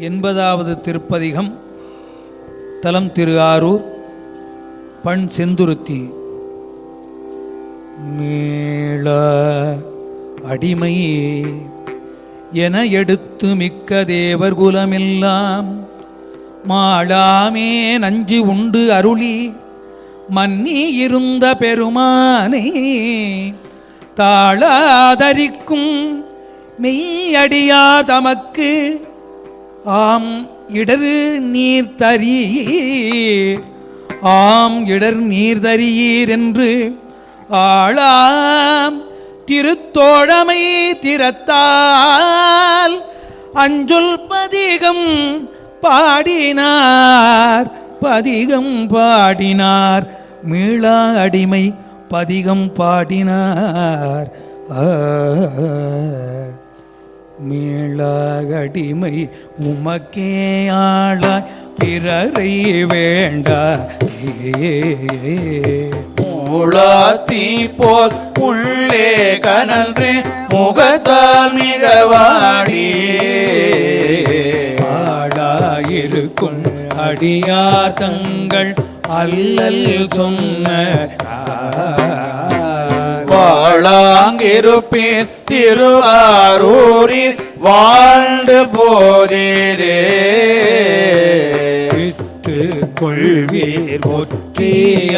80வது திருப்பதிகம். தலம் திரு ஆரூர். பண் செந்துருத்தி. மேள அடிமை என எடுத்து மிக்க தேவர் குலமெல்லாம் மாளாமே நஞ்சு உண்டு அருளி மன்னி இருந்த பெருமானை தாளாதரிக்கும் மெய்யடியா தமக்கு ஆம் இடர் நீர் தரீர், ஆம் இடர் நீர் தரீர் என்று ஆளாம் திருத்தோழமை திறத்தால் அஞ்சொல் பதிகம் பாடினார், பதிகம் பாடினார். மீளா அடிமை பதிகம் பாடினார். மீளாகடிமை உமக்கே ஆளாய் பிறரை வேண்டா மூளாத்தி போல் உள்ளே கனன்று முகத்தால் மிக வாடி ஆடாயிருக்கும் அடியார் தங்கள் அல்லல் சொன்ன வாழாங்கிருப்பேன் திருவாரூரில் வாழ்ந்து போதேரே விட்டு கொள்வீர் ஒற்றி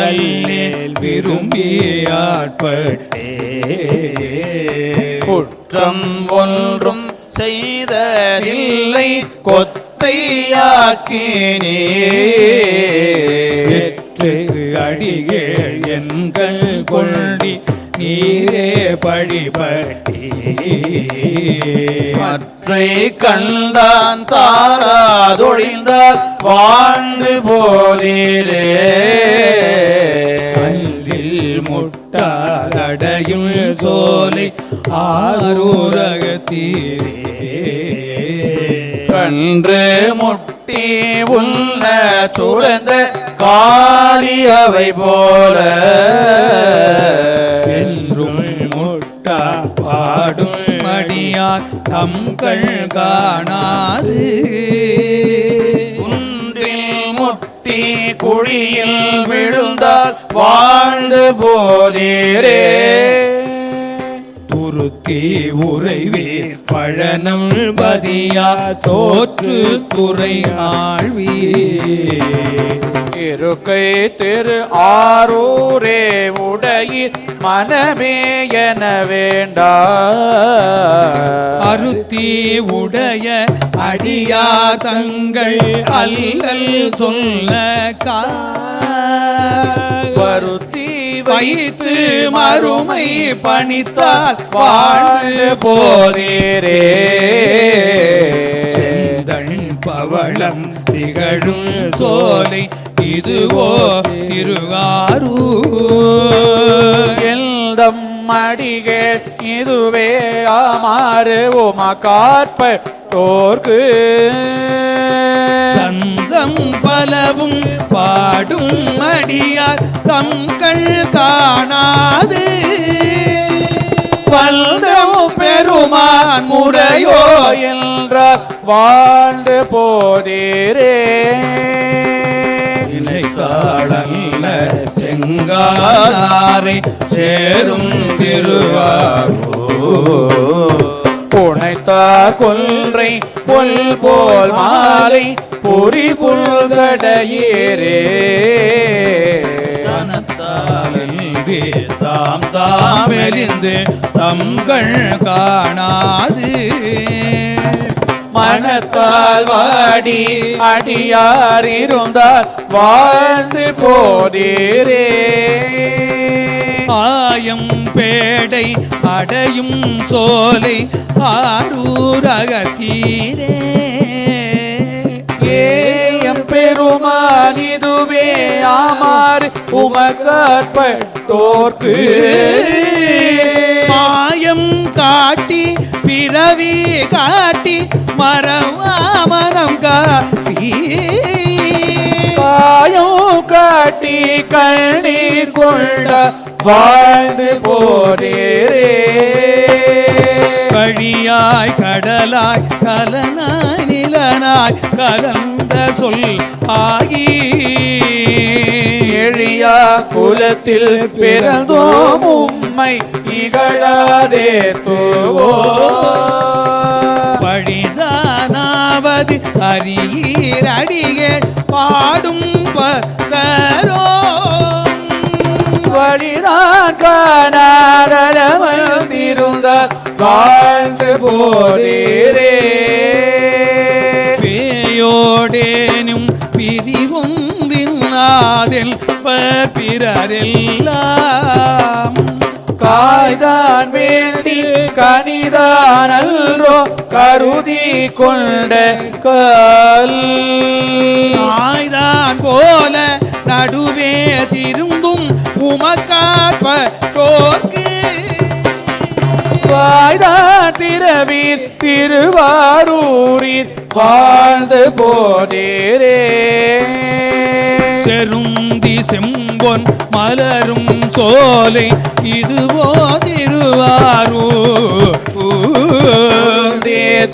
அல்லேல் விரும்பியாட்பட்டே குற்றம் ஒன்றும் செய்ததில்லை கொத்தையாக்கினே அடிகள் எங்கள் கொண்டி நீரே பழிபட்டே மற்றை கண்டான் தாராதொழிந்தால் வாழ்ந்து போதீரே கல்லில் முட்டார் அடையும் சோலை ஆரூரகத்தீரே கன்று முட்டி உள்ள சுரந்த காளி அவை போல என்றும் முட்டா பாடும் அடியார் தம்கள் காணாது குன்றில் முட்டி குழியில் விழுந்தால் வாழ்ந்து போதீரே துருத்தி உறைவே பழனம் பதியா சோற்று துறை ஆழ்வி இருக்கை திரு ஆரூரே உடையிர் மனமே என வேண்டா அருத்தி உடைய அடியா தங்கள் அல்லல் சொல்ல வருத்தி வைத்து மறுமை பணித்தால் வாழ்ந்து போதேரே செந்தண் பவளம் திகழும் சோலை இதுவோ திருவாரூர். எல்தம் அடிகள் இதுவே ஆமாறு உமக்காற்பட்டோர்க்கு சந்தம் பலவும் பாடும் அடியார் தம்கள் காணாது வல்தம் பெருமான் முறையோ என்ற வாழ்ந்து போதீரே இலைத்தாளல்ல செங்காரை சேரும் திருவாரூர். புனைத்தார் கொன்றை பொல் போல் மாலை பொறி புல் சடையேரே தனத்தாலே தாம் தாமெலிந்து தம்கள் காணாது மனத்தால் வாடி அடியார் இருந்தால் வாழ்ந்து போதீரே ஆயம் பேடை அடையும் சோலை ஆரூரகத்தீரே ஏயம் பெருமான் இதுவே ஆமாறு உமக்காற்பட்டோர்க்கு மாயம் காட்டி பிறவி காட்டி மரவாமனம் காட்டி காயம் காட்டி கண்ணீர் கொண்ட வாழ்ந்து போதேரே கழியாய் கடலாய் கலனாய் நிலனாய் உயிராய் கலந்த சொல் ஆகி எழியா குலத்தில் பிறந்தோம் உம்மை இகழாதே துவோ பழிதானாவது அரியீரடிகள் பாடும் பதரோ வழிதான் காணாதவள் திருந்த வாழ்ந்து போரே பேயோடேனும் பிரிவொன்றினாதில் பிறரெல்லாம் காய்தான் வேண்டி கனிதானல்ரோ கருதி கொண்ட கல் நாய்தான் போல நடுவே திருந்தும் உமக்காற்போர்க்கு வாய்தான் திரவீர் திருவாரூரில் வாழ்ந்து போதேரே செருந்தி செம்பொன் மலரும் சோலை இதுவோ திருவாரூர்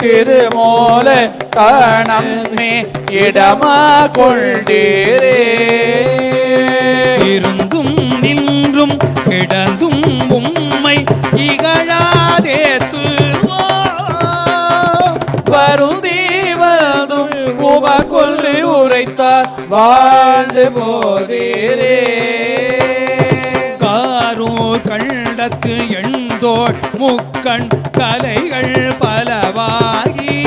திருமூல தானம்மே இடமா கொண்டேரே இருந்தும் நின்றும் கிடந்தும் உம்மை இகழாதே துவோ வருந்தி வந்தும் உம கொல்லி உரைத்தார் வாழ்ந்து போதேரே காரூர் கண்டத்து எண்தோள் முக்கண் கலைகள் பலவாகி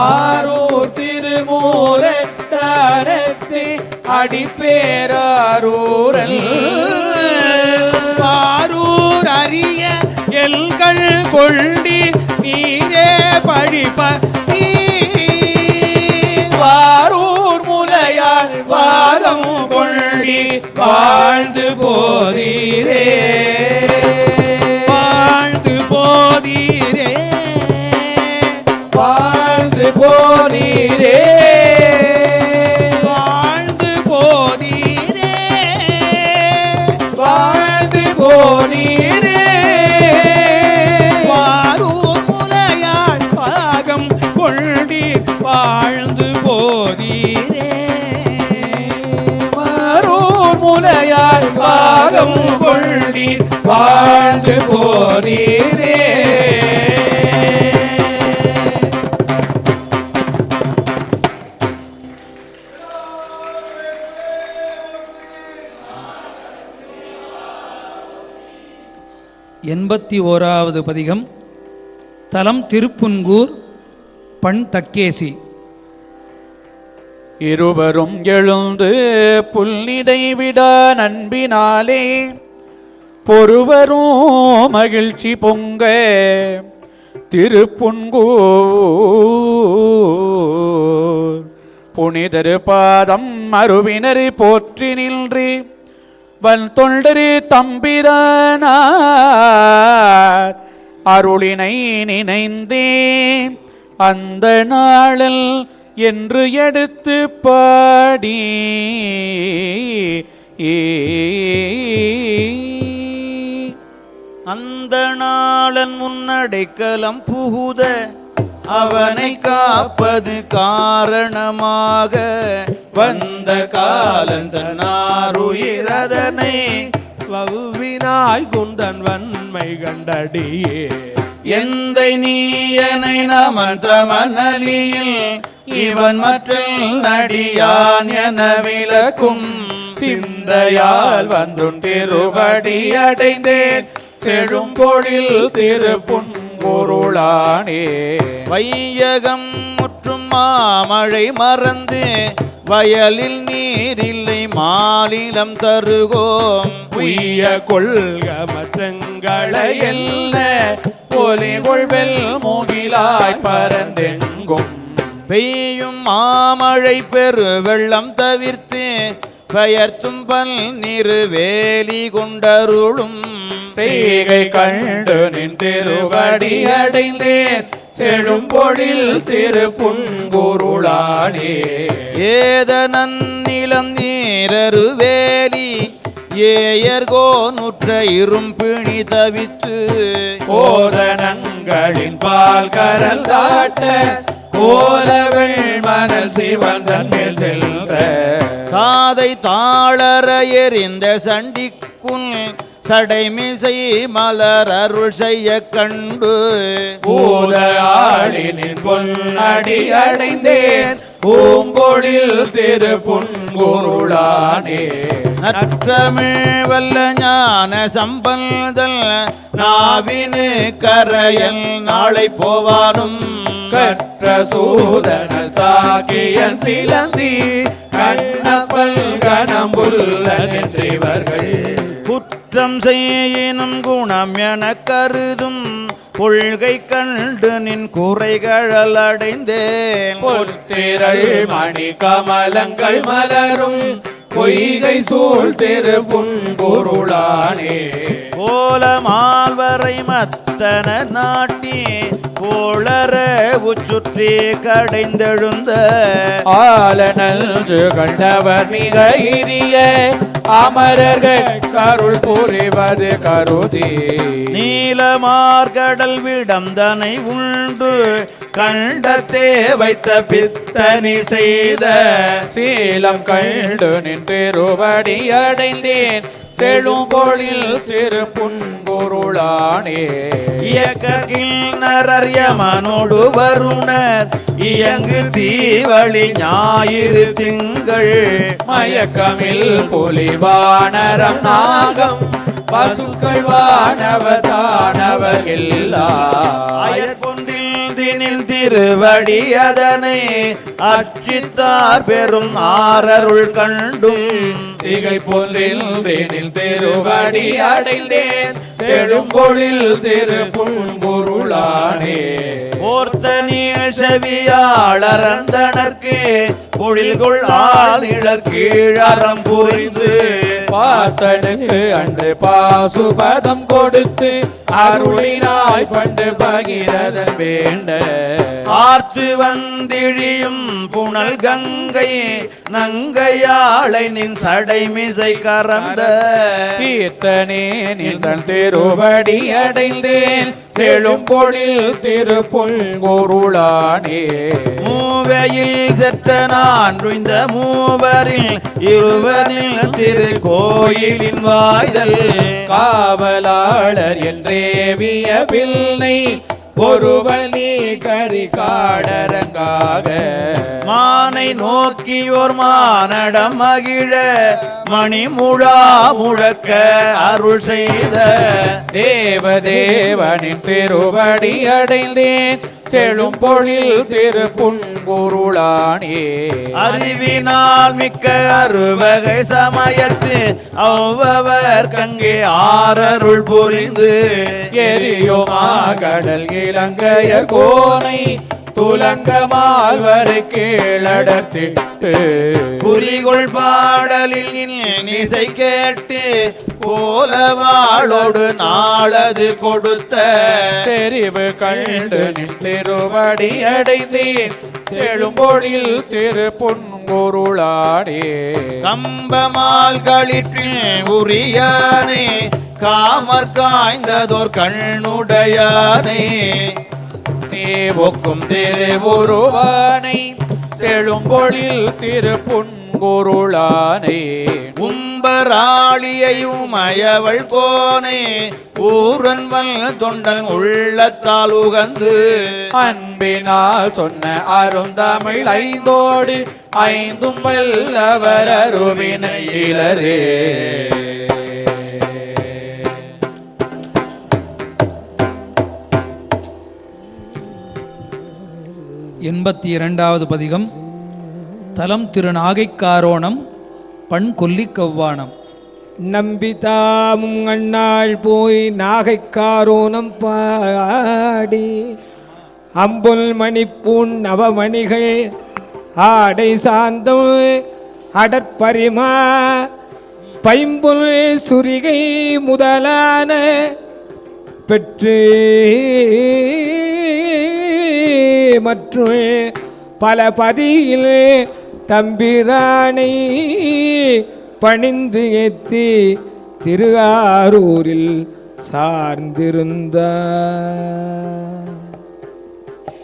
ஆரூர் திருமூல தானத்தே அடிப்பேரூரல் பாரூர் அறிய எல்கள் கொண்டி நீரே பழிப்ப வாரூர் முலையால் பாதம் கொண்டி வாழ்ந்து போதீரே வாழ்ந்து போதீரே வாழ்ந்து போனீரே வாழ்ந்து போதீரே வாழ்ந்து போனீரே வாரூர் முலையாள் பாகம் கொண்டி வாழ்ந்து போதீரே வாரூர் முலையால் பாகம் கொண்டி வாழ்ந்து போதீரே எண்பத்தி ஓராவது பதிகம். தலம் திருப்புன்கூர், பண் தக்கேசி. இருவரும் எழுந்து புல்லிடை விட நண்பினாலே பொறுவரும் மகிழ்ச்சி பொங்க திருப்புன்கூர் புனிதரு பாதம் அருவினரை போற்றி நின்று வன் தொண்டரு தம்பிரானார் அருளினை நினைந்தே அந்த நாளில் என்று எடுத்து பாடி அந்த நாளன் முன்னடைக்கலம் புகுத அவனை காப்பது காரணமாக வந்த காலந்தனாருயிரதனை வவ்வினாய் குந்தன் வன்மை கண்டடியே எந்தை நீயனை நமன் தமனலியில் இவன் மற்றில் நடியான் என விளக்கும் சிந்தையால் வந்துன் திருவடி அடைந்தேன் செழும் பொழில் திருப்புன்கூருளானே வையகம் முற்றும் மாமழை மறந்து வயலில் நீரில்லை மாலிலம் தருகோம் உய்ய கொள்க மற்றங்களை எல்ல ஒலி கொள்வெல் மூகிலாய் பரந்தெங்கும் பெய்யும் மாமழை பெரு வெள்ளம் தவிர்த்து பெயர்த்தும் பல் நிறுவேலி கொண்டருளும் செய்கை கண்டு நின் திருவடி அடைந்தேன் செழும் பொழில் திருப்புன்கூருளானே ஏத நன்னிலம் நீரருவேலி ஏயர்கோ நுற்ற இரும்பிணி தவித்து கோதனங்களின் பால் கரல் காட்ட கோர சிவந்தன் மேல் செல்ற தாதை தாளர எறிந்த சண்டிக்குள் சடைமிசை மலர் அருள் செய்ய கண்டு பூத ஆளினின் பொன்னடி அடைந்தேன் பூம்பொழில் திரு புன்குருளானே நற்றமிழ் வல்ல ஞான சம்பந்தல் நாவினு கரையல் நாளை போவானும் கற்ற சூதன சாக்கியன் சிலந்தி கண்ணப்பல் கணம்புல்ல நின்றவர்கள் குற்றம் செய்யினும் குணம் என கருதும் கொள்கை கண்டு நின் குறைகள் அடைந்தேன் பொத்திரள் மணி கமலங்கள் மலரும் பொய்கை சூழ் திரு புன்குருளானே கோல மால்வரை மத்தன நாட்டி கோளர உச்சுற்றி கடைந்தெழுந்த ஆலனஞ்சு கண்டவர் மிக இரிய அமரர்கள் கருள் புரிவது கருதி நீலமார்கடல் விடம்தனை உண்டு கண்டத்தே வைத்த பித்தனி செய்த சீலம் கண்டு நின் திருவடி அடைந்தேன் செழும் பொழில் திரு புன்குருளானே இயக்கில் நரர்யமனோடு வருணர் இயங்கு தீவழி ஞாயிறு திங்கள் மயக்கமில் புலிவானரம் நாகம் பசுக்கள் வானவர் தானவர் எல்லா அயற்பொன்றில் திருவடி அதனை அச்சித்தார் பெரும் ஆரருள் கண்டும் திகை பொன்றில் தேனில் திருவடி அடைந்தேன் செழும் பொழில் திரு புன்குருளானே ஓர்த்த நீள் செவியாளரந்தனர்க்கு பொழில்கொள் ஆளிழற் கீழறம் புரிந்து பார்த்தனுக்கு அன்று பாசுபதம் கொடுத்து அருளினாய் பண்டு பகிரதன் வேண்ட ஆர்த்து வந்திழியும் புனல் கங்கை நங்கையாளை நின் சடைமிசை கறந்த கீர்த்தனே நின்றன் திருவடி அடைந்தேன் செழும் பொழில் திரு புன்குருளானே மூவையில் செற்ற நான் இந்த மூவரில் இருவரில் திரு கோயிலின் வாய்தல் காவலாளர் என்றேவிய பிள்ளை ஒருவனி கரி காடரங்காக மானை நோக்கியோர் மானடம் மகிழ மணிமுழா முழக்க அருள் செய்த தேவதேவனின் திருவடி அடைந்தேன் செழும் பொழில் திரு புன்குருளானே அறிவினால் மிக்க அறுவகை சமயத்து அவ்வவர் கங்கே ஆரருள் புரிந்து எரியுமா கடல் இலங்கைய கோனை துலங்க மால்வரை கீழடத்திட்டு குறிகொள் பாடலில் இசை கேட்டு போலவாளோடு நாளது கொடுத்த தெரிவு கண்டு நின் திருவடி அடைந்தேன் செழும்பொழில் திரு புன்குருளானே கம்பமால் களிற்றில் உரியானே காமற் காய்ந்ததோர் கண்ணுடையானே நீ ஒக்கும் திருவுருவானை செழும்பொழில் திரு புன்குருளானே உம்பராளியை உமையவள் போனே ஊரன்வல் தொண்டன் உள்ளத்தால் உகந்து அன்பினால் சொன்ன அருந்தமிழ் ஐந்தோடு ஐந்தும் வல்லவர் அருவினையிலரே 82வது பதிகம். தலம் திருநாகைக்காரோணம். பண் கொல்லிக்கவ்வானம். நம்பிதாமும் அண்ணாள் போய் நாகைக்காரோணம் பாடி அம்புல் மணிப்பூன் நவமணிகள் ஆடை சார்ந்தம் அடற்பரிமா பைம்புல் சுரிகை முதலான பெற்று மற்றும் பல பதியில் தம்பிரானை பணிந்து ஏத்தி திருவாரூரில் சார்ந்திருந்தார்.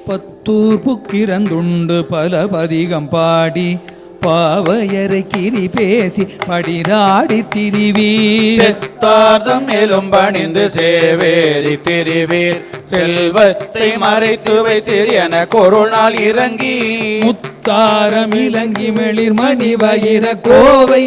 பத்தூர் புக்கிரந்துண்டு பல பதிகம் பாடி பாவையரை கிரி பேசி படிராடி திரிவீர் செத்தார்தம் மேலும் பணிந்து சேவேரி திரிவீர் செல்வத்தை மறைத்து வைத்தீர் என கொரோனால் இறங்கி முத்தாரம் இலங்கி மெளிர் மணி வயிற கோவை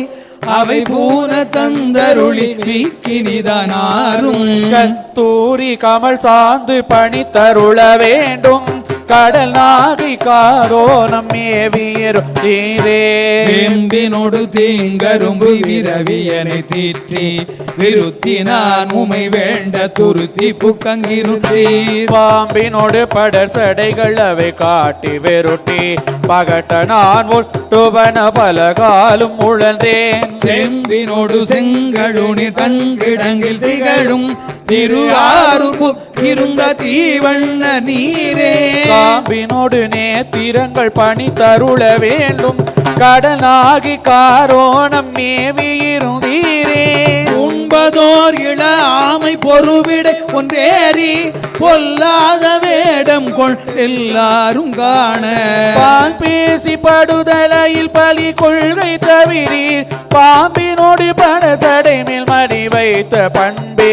அவை பூன தந்தருளி வீக்கினிதானாரும் கத்தூரி கமல் சார்ந்து பணி தருள வேண்டும் கடல் நாகை காரோணம் மேவியரும் தீரே வேம்பினோடு தீங்கரும்பு விரவியனை தீற்றி விருத்தி நான் உமை வேண்ட துருத்தி புக்கங்கிருத்தீர் பாம்பினோடு படர் சடைகள் அவை காட்டி வெருட்டி பகட்ட நான் ஒட்டுவன பல காலும் உழன்றேன் செம்பினோடு செங்கழுனி தங்கிடங்கில் திகழும் திருஆரூர் இருந்த தீவண்ண நீரே பாம்பினோடு நேத்திரங்கள் பணி தருள வேண்டும் கடனாகி காரோணம் மேவியிருந்தீரே உண்பதோர் இள ஆமை பொறுவிடை ஒன்றேறி பொல்லாத வேடம் கொள் எல்லாரும் காண பால் பேசி படுதலையில் பலி கொள்கை தவிரீர் பாம்பினோடு படசடை மேல் மடி வைத்த பண்பே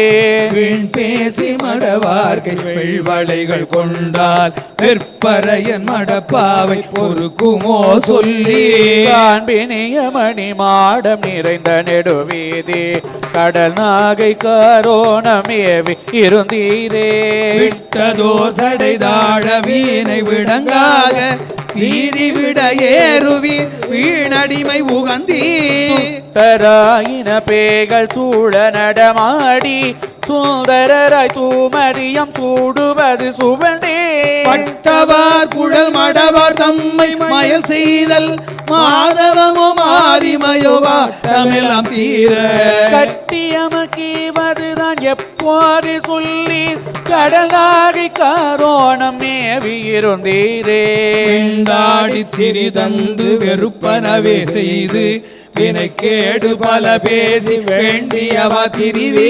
வீண் பேசி மடவார்கை வெள்வளைகள் கொண்டால் வெற்பறையன் மடப்பாவை பொறுக்குமோ சொல்லி காண்பினிய மணி மாடம் நிறைந்த நெடுவீதி கடல் நாகை காரோணம் ஏவி இருந்தீரே விட்டதோர் சடைதாழ வீணை விடங்காக வீதி விட ஏறுவீர் வீணடிமை உகந்தீராயின பேய்கள் சூழ நடமாடி சுந்தரராய் தூமரியம் சூடுவது சுவண்டே பட்டவார் குழல் மடவார் தம்மை மயல் செய்தல் மாதவமோ மாரிமயோவா தமிழம் தீர கட்டியமக்கீவதுதான் எப்போது சொல்லி கடலாகி காரோணம் மேவி இருந்தீரே விண்டாடி திரிதந்து வெறுப்பனவே செய்து வினைக்கேடு பல பேசி வேண்டியவா திரிவே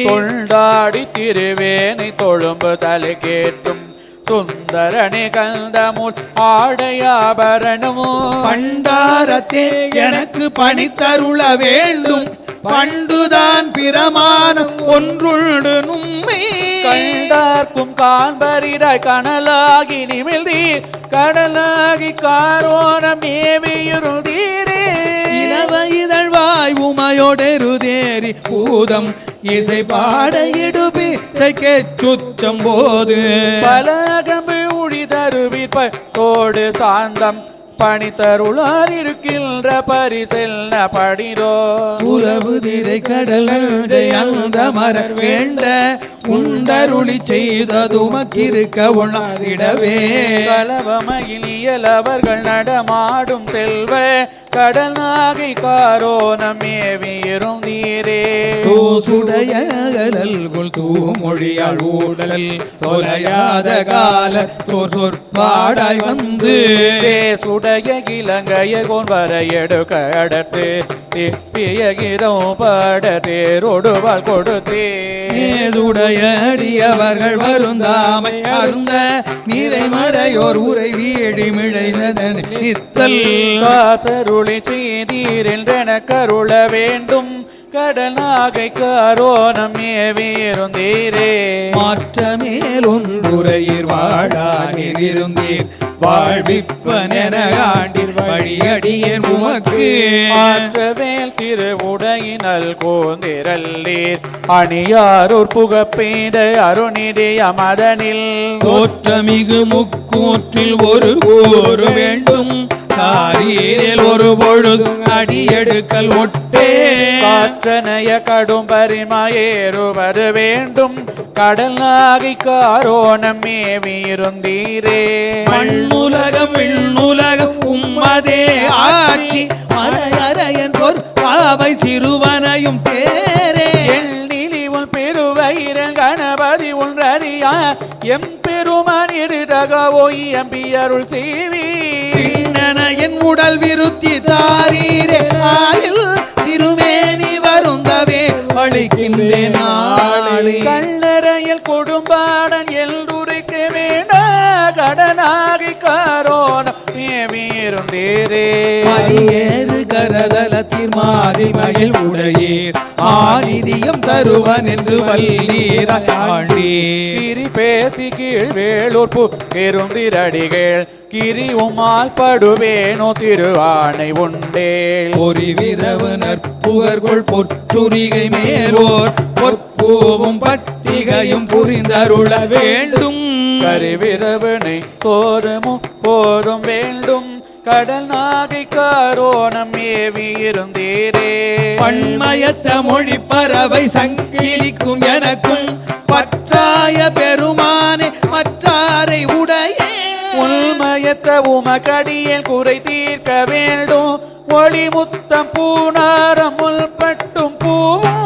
தொண்டாடி திருவேனை தொழும்பு தலை கேட்டும் சுந்தரனே கந்தமுல் ஆடையாபரணமோ பண்டாரத்தே எனக்கு பணி தருள வேண்டும் பண்டுதான் பிரமாணம் ஒன்றுண்டு நும்மை கண்டார்க்கும் காண்பரிதாய் கனலாகி நிமிழ்ந்தீர் கடலாகி காரோணம் மேவியிருந்தீரே இளவ இதழ்வாய் உமையோடெருதேரி பூதம் இசை பாட இடுபி சைக்கே சுச்சம் போது பலகம்பு உழி தருவீர் தோடு சாந்தம் பணி தருளார் இருக்கின்ற பரிசெல்ல படிரோ உறவு திரை கடல் அந்த மரர் வேண்ட உண்டருளி செய்ததுமக்கிருக்க உணரிடவே கலவமையில் இயலவர்கள் நடமாடும் செல்வ கடல் நாகை காரோணம் மேவி இருந்தீரே தூசுடையகல் தூமொழியாள் ஊடல் தொலையாத கால தோர் சொற்பாடாய் வந்து சுடைய இலங்கையகோன் வர எடுக்க அடத்து திப்பியகிரம் பாட தேரோடுவாள் கொடுத்தே அடியவர்கள் வருந்தாமை அருந்த நிறைமறையோர் உரை வீடி மிழைந்ததன் இத்தல் காசருளி செய்தீரென்றென கருள வேண்டும் கடலாகை காரோணம் மேவியிருந்தீரே மாற்ற மேலொன்றுரையீர் வாழானிருந்தீர் வாழ்விப்பனென ஆண்டில் வழியடியேன் உமக்கு ஆற்றவேல் திருவுடையினல் கோந்திரல்லீர் அணியாரூர் புகப்பீட அருணிடைய மதனில் தோற்றமிகு முக்கூற்றில் ஒரு கூறு வேண்டும் காரீரில் ஒரு பொழுது அடியெடுக்கல் ஒட்டே காற்றனைய கடும் பரிமயேறுவது வேண்டும் கடல் நாகை காரோணம் மேவியிருந்தீரே மண்ணுலகம் விண்ணுலகம் உம்மதே ஆட்சி மலையரையன் பொற்பாவை சிறுவனையும் தேரே எண்ணிலிவுள் பெருவயிரன் கணபதி ஒன்றறியா எம் பெருமான் இருதகவோ எம்பியருள் செய்வி என் உடல் விருத்தி தாரீரே ஆயில் திருமேனி வருந்தவே அளிக்கின்றேன் நாளை கண்ணறையில் கொடும்பாடன் எல்லுரைக்க வேண்டா கடனா இருந்தீரே மரியேறு கரதலத்தின் மாதிமயில் உடையீர் ஆதிதியம் தருவன் என்று வல்லீராய் ஆண்டீர் கிரி பேசி கீழ் வேளூர் பெருந்திரடிகள் கிரி உமால் படுவேனோ திருவானை உண்டேல் பொறி விரவு நற்புகர்கொள் பொற்றுரிகை மேலோர் பொற்பூவும் பட்டிகையும் புரிந்தருள வேண்டும் கரிவிரவனை சோரமும் போதும் வேண்டும் கடல் நாகை காரோணம் ஏவி இருந்தீரே பண்மயத்த மொழி பறவை சங்கிலிக்கும் எனக்கும் பற்றாய பெருமானே மற்றாரை உடையே உள்மயத்த உமக்கடியில் குறை தீர்க்க வேண்டும் ஒளி முத்தம் பூனாரம் முல்பட்டும் பூவும்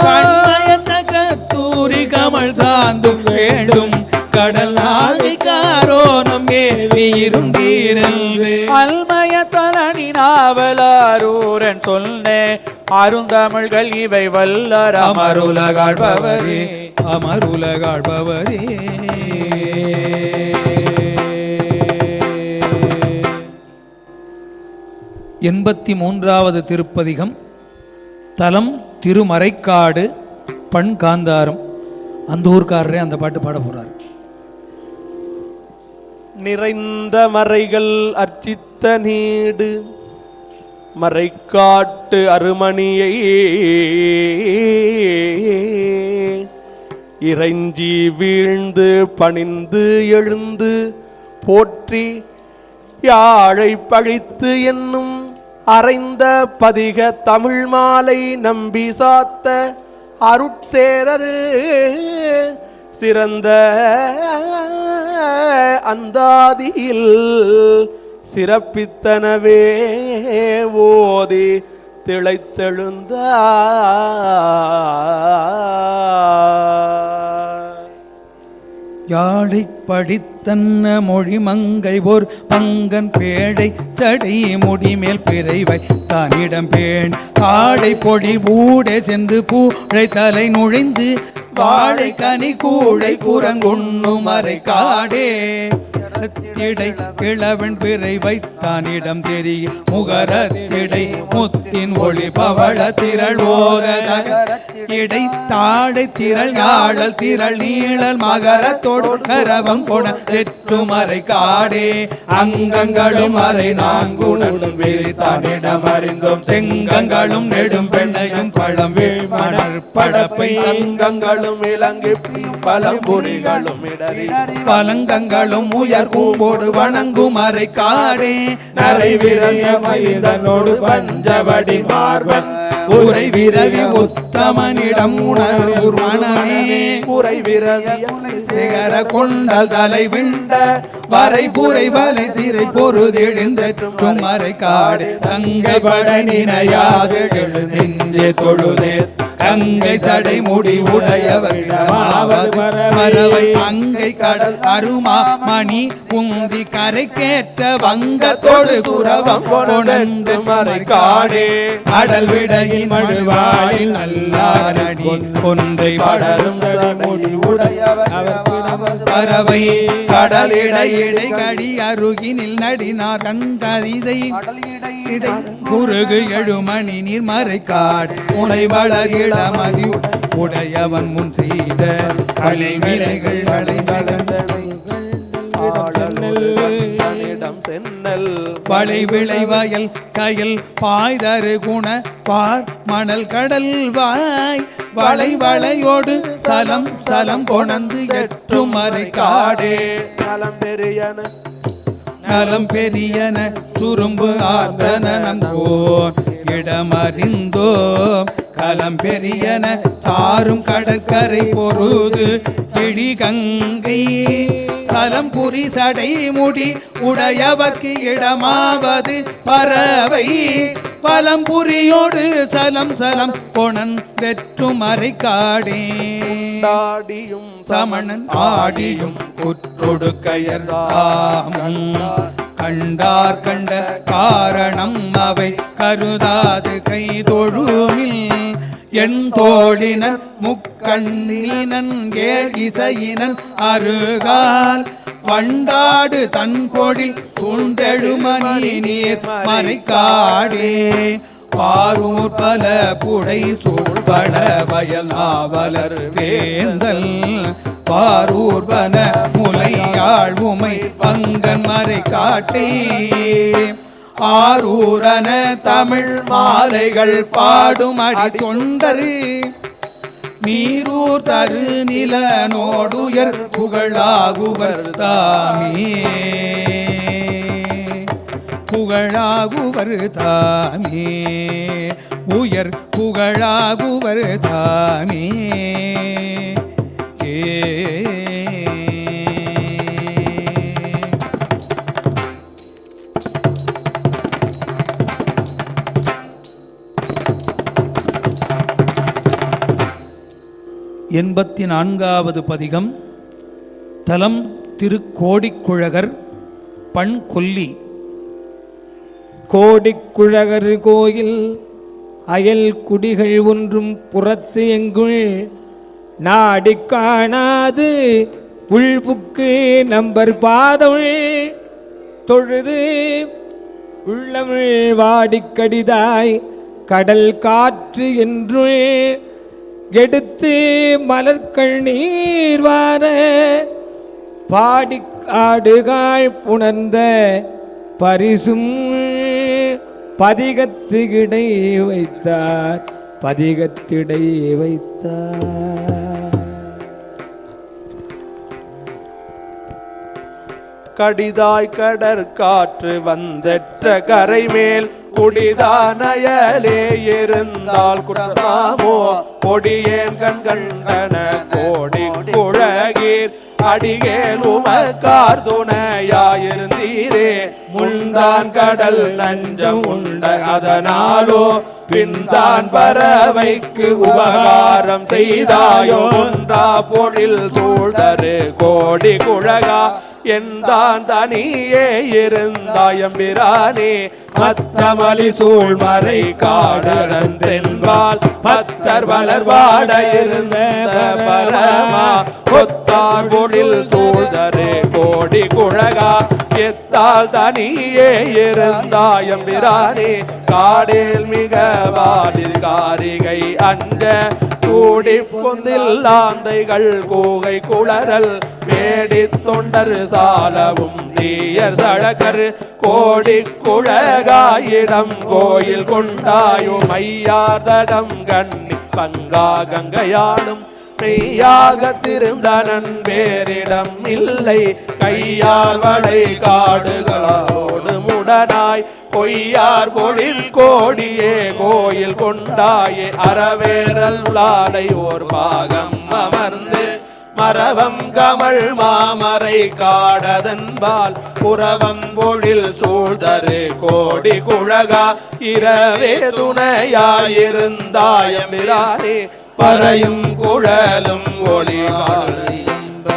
கண்மயத்த கத்தூரி கமல் சாந்தும் வேண்டும் கடல் நாகை காரோணம் ஏவி இருந்தீரல்வே அல்மய தலனி நாவலாரூரன் சொன்ன அருந்தமிழ்கள் இவை வல்லர் அமருலகாழ்பவரே அமருலகாழ்பவரே எண்பத்தி மூன்றாவது திருப்பதிகம் தலம் திருமறைக்காடு பண் காந்தாரம். அந்த ஊர்க்காரரே அந்த பாட்டு பாட போறார். நிறைந்த மறைகள் அர்ச்சித்த நீடு மறைக்காட்டு அருமணியை இறைஞ்சி வீழ்ந்து பணிந்து எழுந்து போற்றி யாழை பழித்து என்னும் அறைந்த பதிக தமிழ் மாலை நம்பி சாத்த அருட்சேரர் சிறந்த அந்தாதியில் சிறப்பித்தனவே ஓதி திளைத்தெழுந்த யாழை படித்தன்ன மொழி மங்கை ஓர் பங்கன் பேடை சடை முடிமேல் பிறைவை தானிடம் பேண் காடை பொழி ஊடே சென்று பூழை தலை நுழைந்து வாழை கனி கூழை புறங்குண்ணு மறை காடே திடை கிழவன் பிறை வைத்தானிடம் தெரிய முகரத்திடை முத்தின் ஒளி பவள திரள் இடை தாடை திரள் யாழல் திரள் நீழல் மகரத்தோடு கரவம் கொட தெற்றுமறை காடே அங்கங்களும் அறை நான்குடலும் விரித்தானிடம் அறிந்தோம் செங்கங்களும் நெடும் பெண்ணையும் பழம் வீழ்மணர் படப்பை சங்கங்களும் இலங்கை பழம்புரிகளும் இடறி பலங்கங்களும் உயர் கூம்போடு வணங்கும் அறை காடே நரை விரவிய மயிதனோடு பஞ்சவடி மார்பன் உரை விரவி உத்தமனிடம் உணர்வூர் மனமே குறை விரவிய சிகர கொண்டல் தலை விண்ட வரை புரை வலை திரை பொருதெழுந்தும் மறை காடு சங்கை பட நினையாது நெஞ்சே தொழுதே கங்கை சடை முடி உடையவர் பறவை அங்கை கடல் அருமா மணி உந்தி கரை கேட்ட வங்கத்தோடு குரவம் கொண்டு மறை காடே கடல் விடையில் மழுவாழில் நல்லாரணி கொன்றை படரும் முடி உடையவர் பறவை கடல் இடை கடி அருகினில் நடினார் கண்டதிதை குறுகு எழுமணி நீர் மறை காடு உனை வளர் இளமதி உடையவன் முன் செய்த கலை விலைகள் வளை விளை வயல் கயல் பாய்தரு குண பார் மணல் கடல் வாய் வளை வளையோடு சலம் சலம் கொணந்து எற்றும் மறை காடே நலம் பெரியன நலம் பெரியன சுரும்பு ஆர்த்தனம் போர் இடமறிந்தோ கலம் பெரியன சாரும் கடற்கரை பொருது கிழி கங்கை சலம் புரி சடை முடி உடையவர்க்கு இடமாவது பறவை பலம்புரியோடு சலம் சலம் பொணந்தெற்றும் மறை காடே தாடியும் சமணன் ஆடியும் குற்றொடு கயர் கண்டார் கண்ட காரணம் அவை கருதாது கைதொழுமில் என் தோழினன் முக்கண்ணினன் ஏழ் இசையினன் அருகால் வண்டாடு தன் பொழில் சூண்டெழுமணி நீர் மறைக்காடே பாரூர் பல புடை சூழ்பட வயல் நாவலர் வேந்தல் பாரூர் பன முலையாள் உமை பங்கன் மறை காட்டே ஆரூரன தமிழ் மாலைகள் பாடும் அடி தொண்டரு நீரூர் தரு நிலனோடுயர் புகழாகுவர் தாமே புகழாகுவர் தாமே உயர் புகழாகுவர் தாமே எண்பத்தி நான்காவது பதிகம். தலம் திருக்கோடிக்குழகர். பண் கொல்லி. கோடிக்குழகர் கோயில் அயல் குடிகள் ஒன்றும் புறத்து எங்குள் நாடி காணாது உள்புக்கு நம்பர் பாதம் தொழுது உள்ளமிழ் வாடிக்கடிதாய் கடல் காற்று என்று எடுத்து மலர்கள் நீர் வார பாடி ஆடுகாள் புணர்ந்த பரிசும் பதிகத்திடை வைத்தார் பதிகத்திடை வைத்தார். கடிதாய் கடற்காற்று வந்தெற்ற கரைமேல் குடிதானயலே இருந்தால் குற்றமாமோ கொடியேன் கண்கள் கன கோடி குழகீர் அடிகேல் உமக்கார் துணையாயிருந்தீரே முன்தான் கடல் நஞ்சம் உண்ட அதனாலோ பின்தான் பறவைக்கு உபகாரம் செய்தாயோ ஒன்றா பொழில் சூழ்தரு கோடி குழகா எந்தான் தனியே இருந்தாயம்பிரானே மத்தமலி சூழ்மறை காடந்தென்பால் பத்தர் வளர்வாட இருந்த பரமா கொத்தார் பொழில் சூழ்தரு கோடி குழகா எத்தால் தனியே இருந்தாயம்பிரானே காடில் மிக வாடில் காரிகை அஞ்ச கூடி பொந்தில்லாந்தைகள் கூகை குளறல் வேடி தொண்டர் சாலவும் தீயர் சழகர் கோடி குழகாயிடம் கோயில் கொண்டாயும் ஐயார் தடம் கண்ணி பங்கா கங்கையாடும் மெய்யாக திருந்தனன் வேறிடம் இல்லை கையார் வளை காடுகளோடு முடனாய் பொய்யார் பொழில் கோடியே கோயில் கொண்டாயே அறவேரல் லாடை ஓர் பாகம் அமர்ந்து மரவம் கமல் மாமரை காடதன்பால் புறவம் பொழில் சூழ்தரு கோடி குழகா இரவே துணையாயிருந்தாயமிரானே பறையும் குழலும் ஒளிவாழ்ம்ப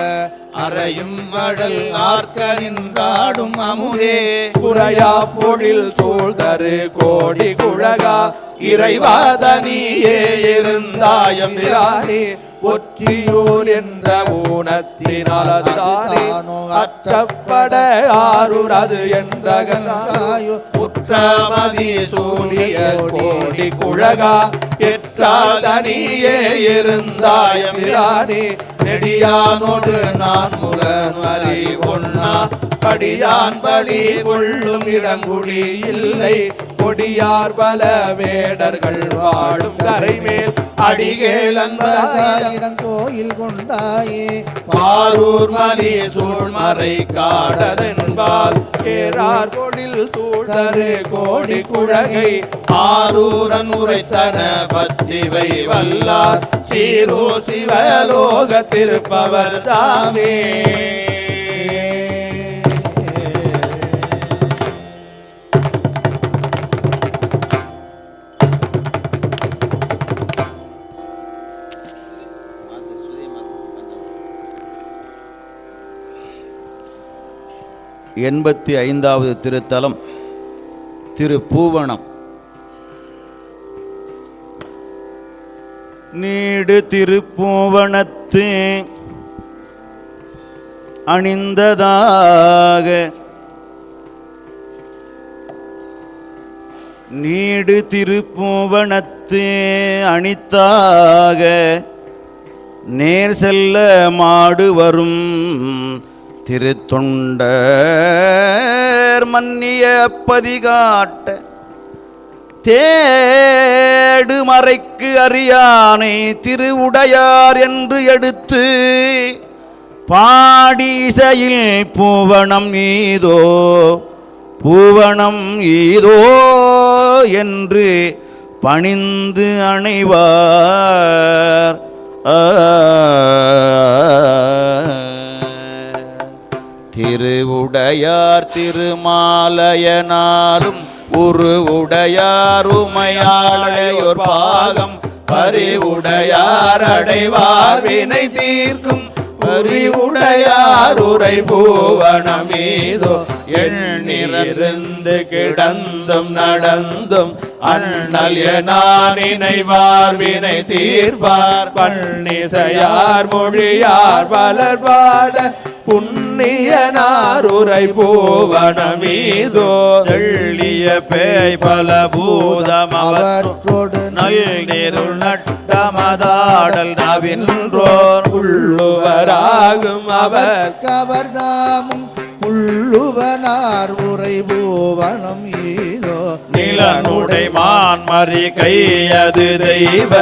அறையும் வழல் ஆர்க்கரின் காடும் அமுதே புறையா பொழில் சூழ்தரு கோடி குழகா இறைவாதனியே இருந்தாயமிரானே ஒற்றியூர் என்ற ஊனத்தினாலே அற்றப்பட ஆறுரது என்றகனாயோ உற்றமதி சூரிய கோடி குழகா எற்றால் தனியே இருந்தாயமிரானே நெடியானோடு நான் முகன் வலி ஒன்னா படியான் பலி கொள்ளும் இடங்குடி இல்லை கொடியார் பல வேடர்கள் வாழும் கரைமேல் அடிகேல் கோயில் கொண்டாயே பாரூர் மலி சூழ்மறை காடதென்பால் கேரார் பொழில் சூழ்தரு கோடி குழகை ஆரூரன் உரைத்தன பத்திவை வல்லார் சீரோ சிவலோக திருப்பவர் தாமே. எண்பத்தி ஐந்தாவது திருத்தலம் திருப்பூவனம். நீடு திருப்பூவனத்து அணிந்ததாக நீடு திருப்பூவனத்து அணித்தாக நேர் செல்ல மாடு வரும் திருத்தொண்டர் மன்னிய பதிகாட்ட தேடு மறைக்கு அறியானை திருவுடையார் என்று எடுத்து பாடிசையில் பூவனம் ஈதோ பூவனம் ஈதோ என்று பணிந்து அணைவார். திருவுடையார் திருமாலயனாரும் உருவுடையார் உமையாளையோர் பாகம் பரிவுடையார் அடைவார் வினை தீர்க்கும் பரிவுடையார் உரை பூவனமீதோ எண்ணிறந்து கிடந்தும் நடந்தும் அண்ணல் எனார் நினைவார் வினை தீர்ப்பார் பன்னிசையார் மொழியார் பலர் பாட புண்ணியனார் உரை பூவனமீதோ தெள்ளிய பேய் பல பூதம் அவற்றோடு நல்நீருள் நட்டமதாடல் நவின்றோர் உள்ளுவராகும் அவர் கவர்தாமும் புள்ளுவனார் உரை பூவனம் ஈரோ நிலனுடை மான்மறி கையது தெய்வ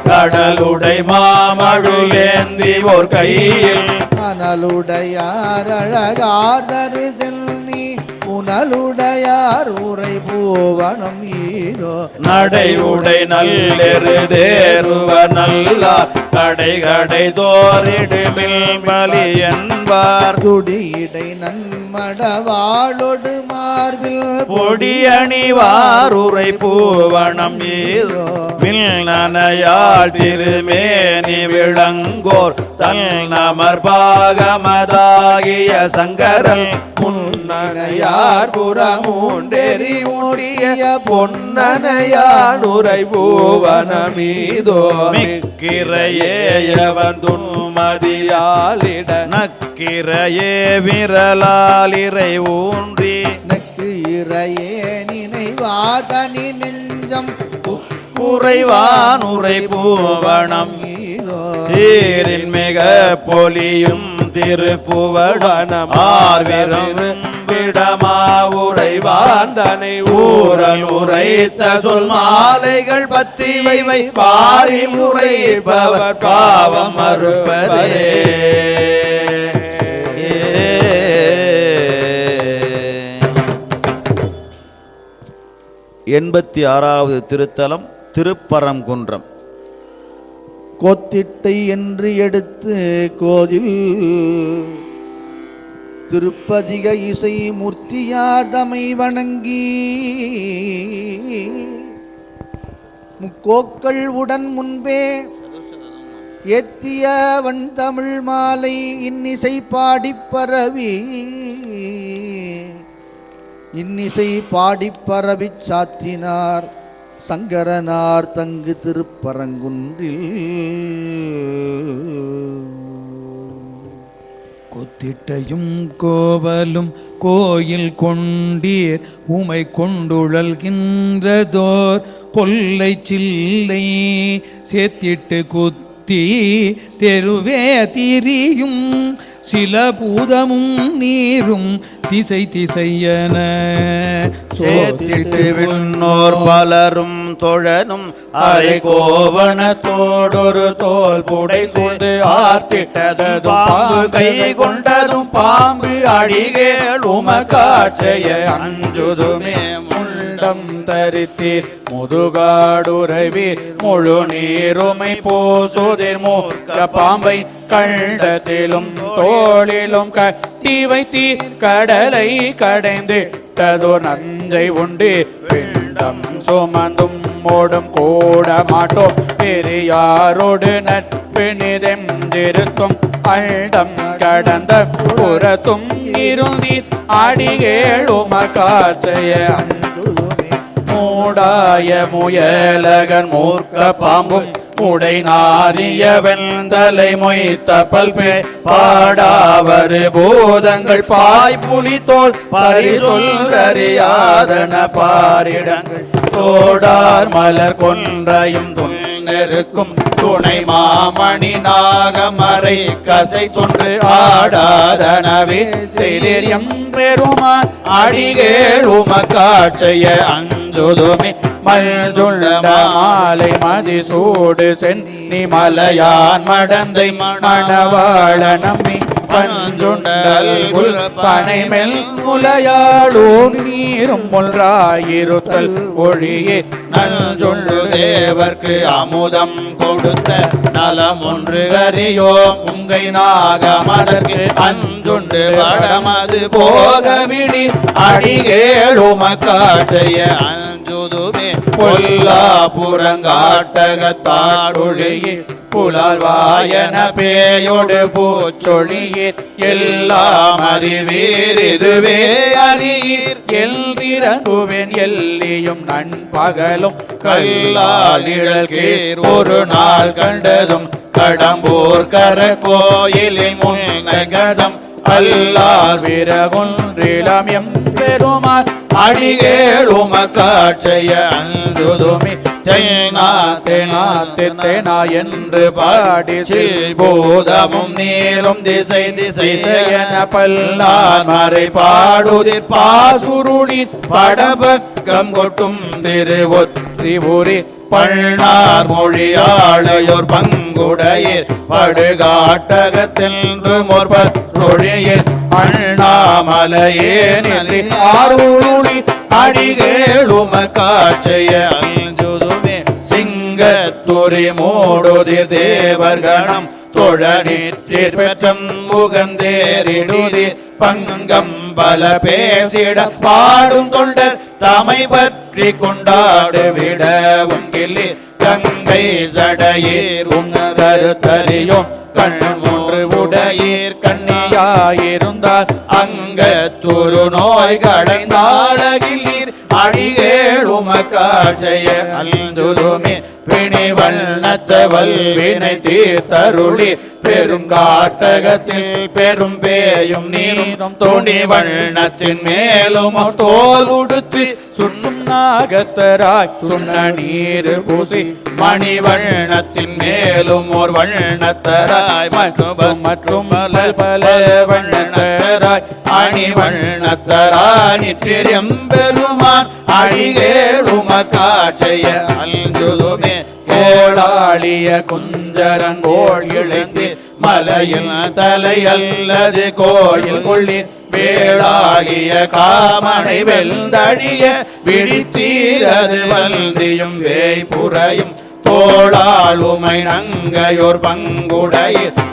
கடலுடை மாமழுவேந்தி ஓர் கையில் அனலுடையார் அழகார் தரு செல்வி புனலுடையார் உரை பூவனம் ஈரோ நடை உடை நல்லெரு தேருவ நல்லார் கடை கடை தோரிடுமில் பலி என்பார் குடியிடை நன்மட வாழொடு மார்பில் பொடியணிவார் உரை பூவனம் ஈரோ மில் நனையாள் திருமேனி விளங்கோர் தல் நமர் பாகமதாகிய சங்கரல் முன்னனையார் புறமூன்றெறி மூடிய பொன்னனையார் உரை பூவனமீதோ மிக்கிரையேயவன் துன்மதியாலிட நக்கிரையே விரலாலிரை ஊன்றி நக்கு இறையே நினைவாதனி நெஞ்சம் குறைவான் உரை பூவனம் சீரின் மிக பொலியும் திருப்புவனம் ஆர்விரும் விடமா உரைவாந்தனை ஊரல் உரைத்த சொல் மாலைகள் பத்தி வை பாரில் உரைப்பவர் பாவம் மறுப்பதே. 86வது திருத்தலம் திருப்பரங்குன்றம். கோத்திட்டை என்று எடுத்து கோதில் திருப்பதிக இசை மூர்த்தியார் தமை வணங்கி முக்கோக்கள் உடன் முன்பே ஏத்திய வன் தமிழ் மாலை இன்னிசை பாடிப் பரவி சாத்தினார் சங்கரனார் தங்கு திருப்பரங்குன்றில். கொத்திட்டையும் கோவலும் கோயில் கொண்டீர் உமை கொண்டுழல்கின்றதோர் கொல்லை சில்லை சேத்திட்டு குத்தி தெருவே திரியும் சில பூதமும் நீரும் திசை திசையன சேத்திட்டு விண்ணோர் பலரும் தொழனும் அரை கோவணத்தோடொரு தோல் புடை சூழ்ந்து ஆர்த்திட்டதும் பாம்பு கை கொண்டதும் பாம்பு அடிகேள் உமக்காட்சைய அஞ்சுதுமே முண்டம் தரித்தீர் முதுகாடுரைவீர் முழு நீருமை போசுதிர் மூர்க்க பாம்பை கண்டத்திலும் தோளிலும் கட்டி வைத்தீர் கடலை கடைந்து ததோர் நஞ்சை உண்டு பிண்டம் சுமந்தும் மோடும் கூட மாட்டோம் பெரியாரோடு நட்பு நிதெந்திருக்கும் அண்டம் கடந்த புறத்தும் இருந்தீர் அடிகேளும காற்றைய மூடாய முயலகன் மூர்க்க பாம்பும் உடை நாரிய வெண்தலை மொய்த்த பல்பே பாடாவரு பூதங்கள் பாய்புலி தோல் பரிசொல்லறியாதன பாரிடங்கள் தோடார் மலர் கொன்றையும் நெருக்கும் துணை மாமணி நாகமறை கசை தொன்று ஆடாதனவே செலியம் பெருமான் அடிகேளும காட்சைய அஞ்சுதுமே மல்ஜுள்ள மாலை மதிசூடு சென்னி மலையான் மடந்தை மணவாள நம்பி பஞ்சுண்டல் புல் பனைமெல் முலையாளூர் நீரும் ஒன்றாயிருத்தல் ஒழியே நல்ஜொண்டு தேவர்க்கு அமுதம் கொடுத்த நலம் ஒன்று அறியோம் உங்கை நாகமதற்கு அஞ்சுண்டு வடமது போகவிடி அடிகேளும காட்டைய அஞ்சுதுமே பொல்லா புறங்காட்டகத்தாடொழியே புலால் வாயன பேயோடு பூச்சொழியீர் எல்லாம் அறிவீர் இதுவே அறியீர் எல்விரங்குவேன் எல்லியும் நண்பகலும் கல்லால் நிழல்கீர் ஒரு நாள் கண்டதும் கடம்பூர் கர கோயிலில் முன்னகடம் அல்லார் விரகுன்றிலம் எம்பெருமான் அடிகேளும காட்சைய அஞ்சுதுமி தெனா தெனா தெனா என்று பாடி சில்பூதமும் நீரும் திசை திசையன பல்லார் மறை பாடுதிர் பாசுருளின் படபக்கம் கொட்டும் திருவொற்றிபுரி பள்ளார் மொழியாளையோர் பங்குடையீர் படுகாட்டகத்தென்று மொழியீர் அண்ணாமலையே நிலை ஆருளி அடிகேளும காட்சைய அஞ்சுதுமே சிங்கத்துரி மூடுதிர் தேவர்கணம் தொழநீற்றிற் பெற்றம் முகந்தேரிடுதி பங்கம் பல பேசிட பாடும் தொண்டர் தமை பற்றி கொண்டாடு விடவும் கிள்ளி கங்கை ஜடையீர் உங்கருத்தறியும் கண் மூன்று உடையீர் கண்ணியாயிருந்தார் அங்க துரு நோய்களை நாடகில்லீர் அடிகேளும காட்சைய அல்துதுமே பிணி வண்ணத்த வல்வினை தீர்த்தருளி பெருங்காட்டகத்தில் பெரும் பேயும் நீரும் தோணி வண்ணத்தின் மேலும் தோல் உடுத்து சுற்றும் நாகத்தராய் சுண்ண நீர் பூசி மணி வண்ணத்தின் மேலும் ஓர் வண்ணத்தராய் மற்றும் பல வண்ணத்தராய் அணி வண்ணத்தராய் நிற்றியம் பெருமான் அடிகேளும காட்சைய அல்துதுமே கோளாளிய குஞ்சரங்கோள் இழைந்து மலையில் தலை அல்லது கோயில் கொள்ளி வேளாகிய காமனை வெல்தடிய விழித்தீரது வல்தியும் வேய்புறையும் தோளாளுமை நங்கையோர் பங்குடை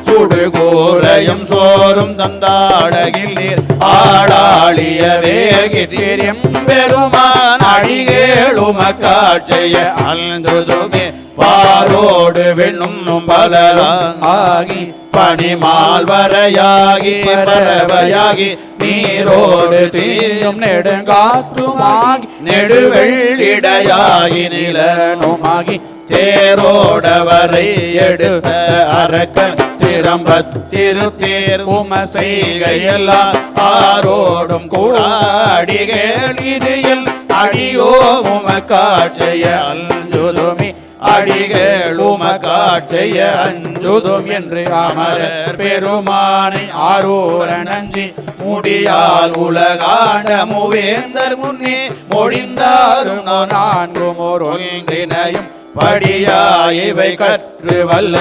சுடுகூரையும் சோறும் தந்தாடகில்லீர் ஆளாளிய வேகித்திரியம் பெருமான் அடிகேளும காட்சைய அல்துதுமே பாரோடு வெண்ணும் பலராகி பனிமால் வரையாகி பறவையாகி நீரோடு தீயும் நெடுங்காற்றுமாகி நெடுவெள்ளிடையாகி நிலனுமாகி தேரோடவரை எடுத்த அரக்கன் சிரம்பத்திருத்தேர் உமசெய்கையெல்லாம் ஆரோடும் கூடாடிகேளிதில் அடியோ உம காட்சைய அல்ஜுதுமி அடிகேளும காட்சைய அஞ்சுதும் என்று அமரர் பெருமானை ஆரூர நஞ்சி முடியால் உலகாண்ட மூவேந்தர் முன்னே மொழிந்தாரும் நான்கும் ஒன்றினையும் படியாயிவை கற்று வல்ல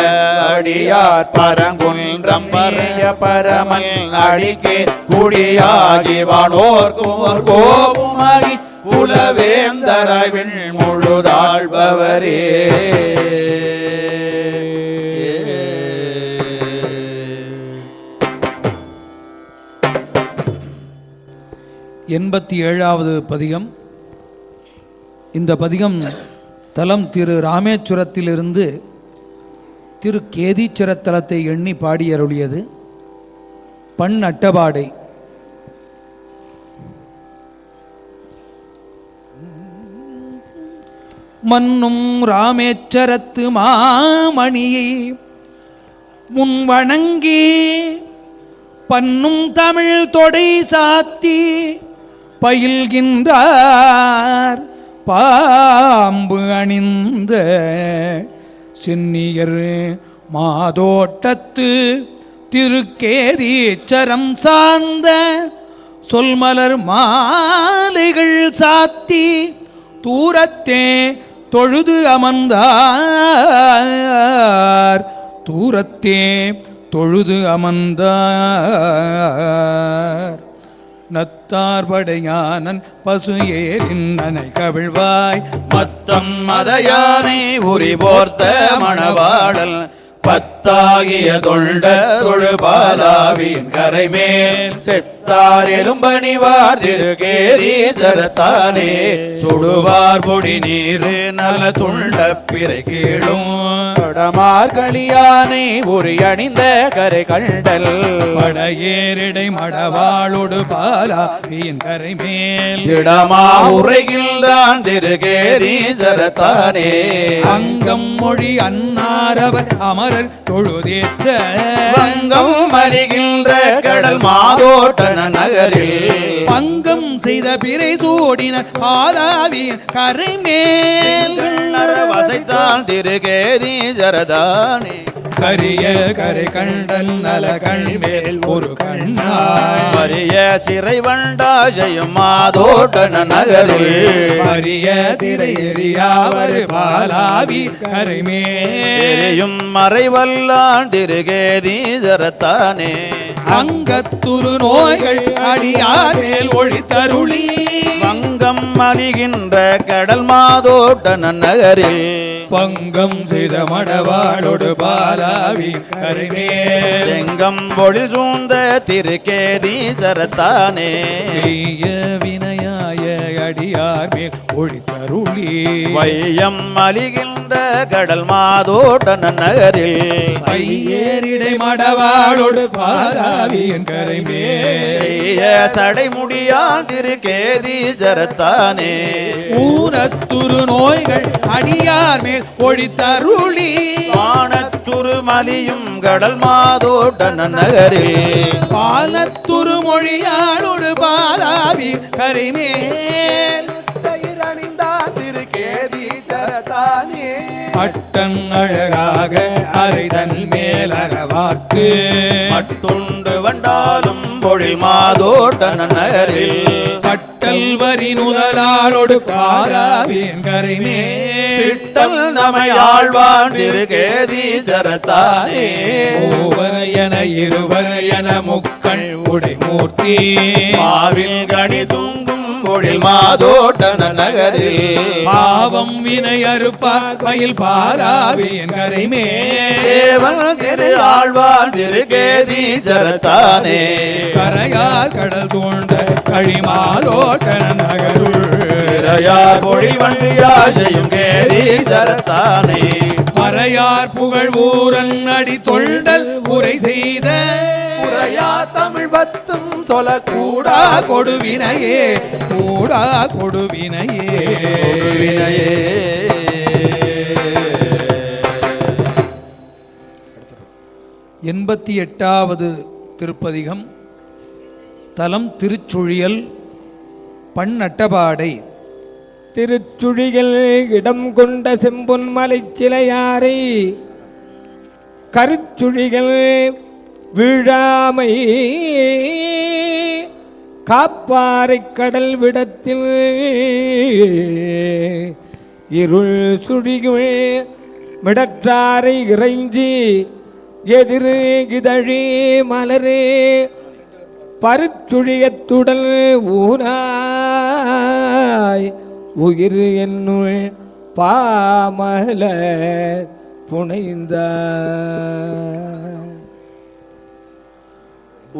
அடியார் பரங்குன்றம் பரிய பரமன் அடிக்கே குடியாகி வானோர்க்கும் கோபுமாகி குலவேந்தராய் விண் முழுதாழ்பவரே. 87வது பதிகம். இந்த பதிகம் தலம் திரு ராமேஸ்வரத்திலிருந்து திரு கேதீச்சரத்தலத்தை எண்ணி பாடியருளியது. பண் அட்டபாடை. மன்னும் ராமேச்சரத்து மாமணியை முன் வணங்கி பன்னும் தமிழ் தொடை சாத்தி பயில்கின்றார் பாம்பு அணிந்த சென்னியர் மாதோட்டத்து திருக்கேதீச்சரம் சார்ந்த சொல்மலர் மாலைகள் சாத்தி தூரத்தே தொழுது அமர்ந்தார் தூரத்தே தொழுது அமர்ந்தார் நத்தார்படையானன் பசு ஏரின் நனை கவிழ்வாய் மத்தம் மதயானை உரி போர்த்த மணவாடல் பத்தாகிய தொண்ட தொழுபாலாவின் கரைமேல் செத்தார் எலும்பணிவார் திருக்கேதீச்சரத்தானே சுடுவார் பொடி நீரு நல்ல துண்ட பிறை கீழும் படமார் களியானை உரி அணிந்த கரை கண்டல் படையேரிடை மடவாளொடு பாலாவியின் கரைமேல் திடமா உரைகின்றான் திருக்கேதீச்சரத்தானே அங்கம் மொழி அன்னாரவர் அமரர் தொழுதேத்த வங்கம் மறிகின்ற கடல் மாதோட்டன நகரில் பங்கம் செய்த பிறை சூடினர் பாலாவியின் கரைமேல் வசைத்தான் திருக்கேதீச்சரத்தானே கரிய கரை கண்டன் நல கண்மேல் ஒரு கண்ணாய் மரிய சிறை வண்டாசையும் மாதோட்டன நகரில் மரிய திரை எரியாவர் பாலாவி கரைமேல் மறைவல்லான் திருக்கேதீச்சரத்தானே அங்கத்துரு நோய்கள் அடியார் மேல் ஒழித்தருளி வங்கம் மறிகின்ற கடல் மாதோட்டன நகரில் பங்கம் செய்த மடவாளொடு பாலாவி கரைமேல் எங்கம் பொழில் சூழ்ந்த திருக்கேதீச்சரத்தானே வினையாய அடியார் மேல் ஒழித்தருளி வையம் மலிகின்ற கடல் மாதோட்டன நகரில் ஐயேரிடை மடவாளொடு பாலாவியின் கரைமேல் செய்ய சடைமுடியான் திருக்கேதீச்சரத்தானே ஊனத்துரு நோய்கள் அடியார் மேல் ஒழித்தருளி வானத்துரு மலியும் கடல் மாதோட்டன நகரில் பாலத்துரு மொழியாளொடு பாலாவி கரைமேல் பட்டன் அழகாக அரைதன் மேலரவாக்கு மட்டுண்டு வண்டாலும் பொழில் மாதோட்டன நகரில் பட்டல் வரி நுதலாளொடு பாலாவியின் கரைமேல் திட்டல் நமையாழ்வான் திருக்கேதீச்சரத்தானே மூவர் என இருவர் என முக்கண் உடைமூர்த்தி மாவில் கனி தூங்கும் பொழில் மாதோட்டன நகரில் பாவம் வினை அறுப்பார் பயில் பாலாவியின் கரைமேல் தேவன் திரு ஆழ்வான் திருக்கேதீச்சரத்தானே கரையார் கடல் சூழ்ந்த கழிமாலோட்டன நகருள் இறையார் பொழில் வண்டியாசையும் கேதீச்சரத்தானே மறையார் புகழ் ஊரன் அடி தொண்டல் உரை செய்த உரையா தமிழ் பத்தும் சொல கூடா கொடுவினையே கூடா கொடுவினையே வினையே 88வது திருப்பதிகம். தலம் திருச்சுழியல். பண் அட்டபாடை. திருச்சுழிகள் இடம் கொண்ட செம்பொன்மலை சிலையாரை கருச்சுழிகள் விழாமை காப்பாறை கடல் விடத்தில் இருள் சுழிகள் மிடற்றாரை இறைஞ்சி எதிர் கிதழி மலரே பருச்சுழியத்துடல் ஊனாய் உயிர் என்னுள் பாமல புனைந்த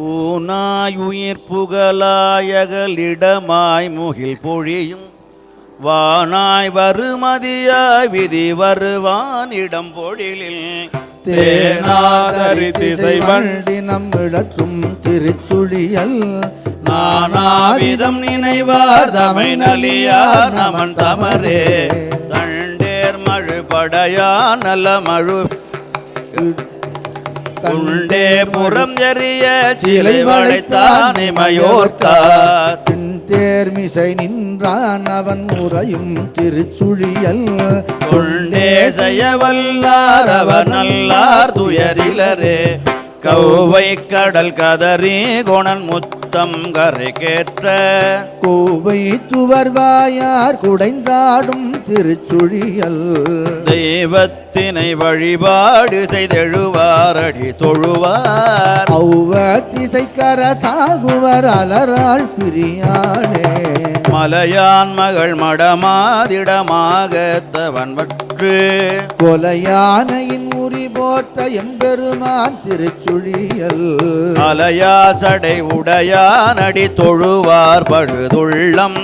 ஊனாயுயிர் புகழாயகலிடமாய் முகில் பொழியும் வானாய் வருமதியாய் விதி வருவான் இடம் பொழிலில் தேனாகரி திசை வண்டினம் விழற்றும் திருச்சுழியல் நானாவிதம் நினைவார் தமை நலியார் நமன் தமரே தண்ட படையா நலமழு உண்டே புறம் எறிய சிலை வளைத்தான் இமையோர்க்கார் தேர்மிசை நின்றான் அவன் உறையும் திருச்சுழியல் உண்டே செய்ய வல்லார் அவர் நல்லார் துயரிலரே கௌவை கடல் கதறி குணன் முத்தம் கரை கேற்ற கோவை துவர்வாயார் குடைந்தாடும் திருச்சுழியல் தெய்வத்தினை வழிபாடு செய்தெழுவாரடி தொழுவார் ஔவ திசைக்கர சாகுவர் அலராள் பிரியாளே மலையான் மகள் மடமாதிடமாக தவன் வற்று கொலையானையின் முறி போர்த்த எம்பெருமான் திருச்சுழியல் அலையா சடை உடையானடி தொழுவார் பழுதுள்ளம்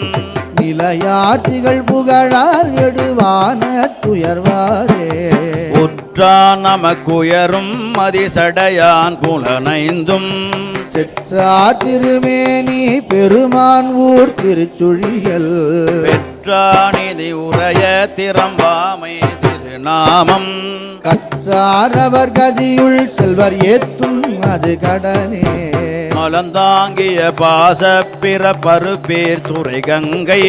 நிலையார் திகழ் புகழால் எடுவான துயர்வாரே உற்றான் நமக்குயரும் மதிசடையான் புலனைந்தும் செற்றார் திருமேனி பெருமான் ஊர் திருச்சுழியல் பெற்றானிதி உரைய திறம்பாமை திருநாமம் கற்றார் அவர் கதியுள் செல்வர் ஏத்தும் அது கடனே மலந்தாங்கிய பாச பிற பருப்பேர் துறை கங்கை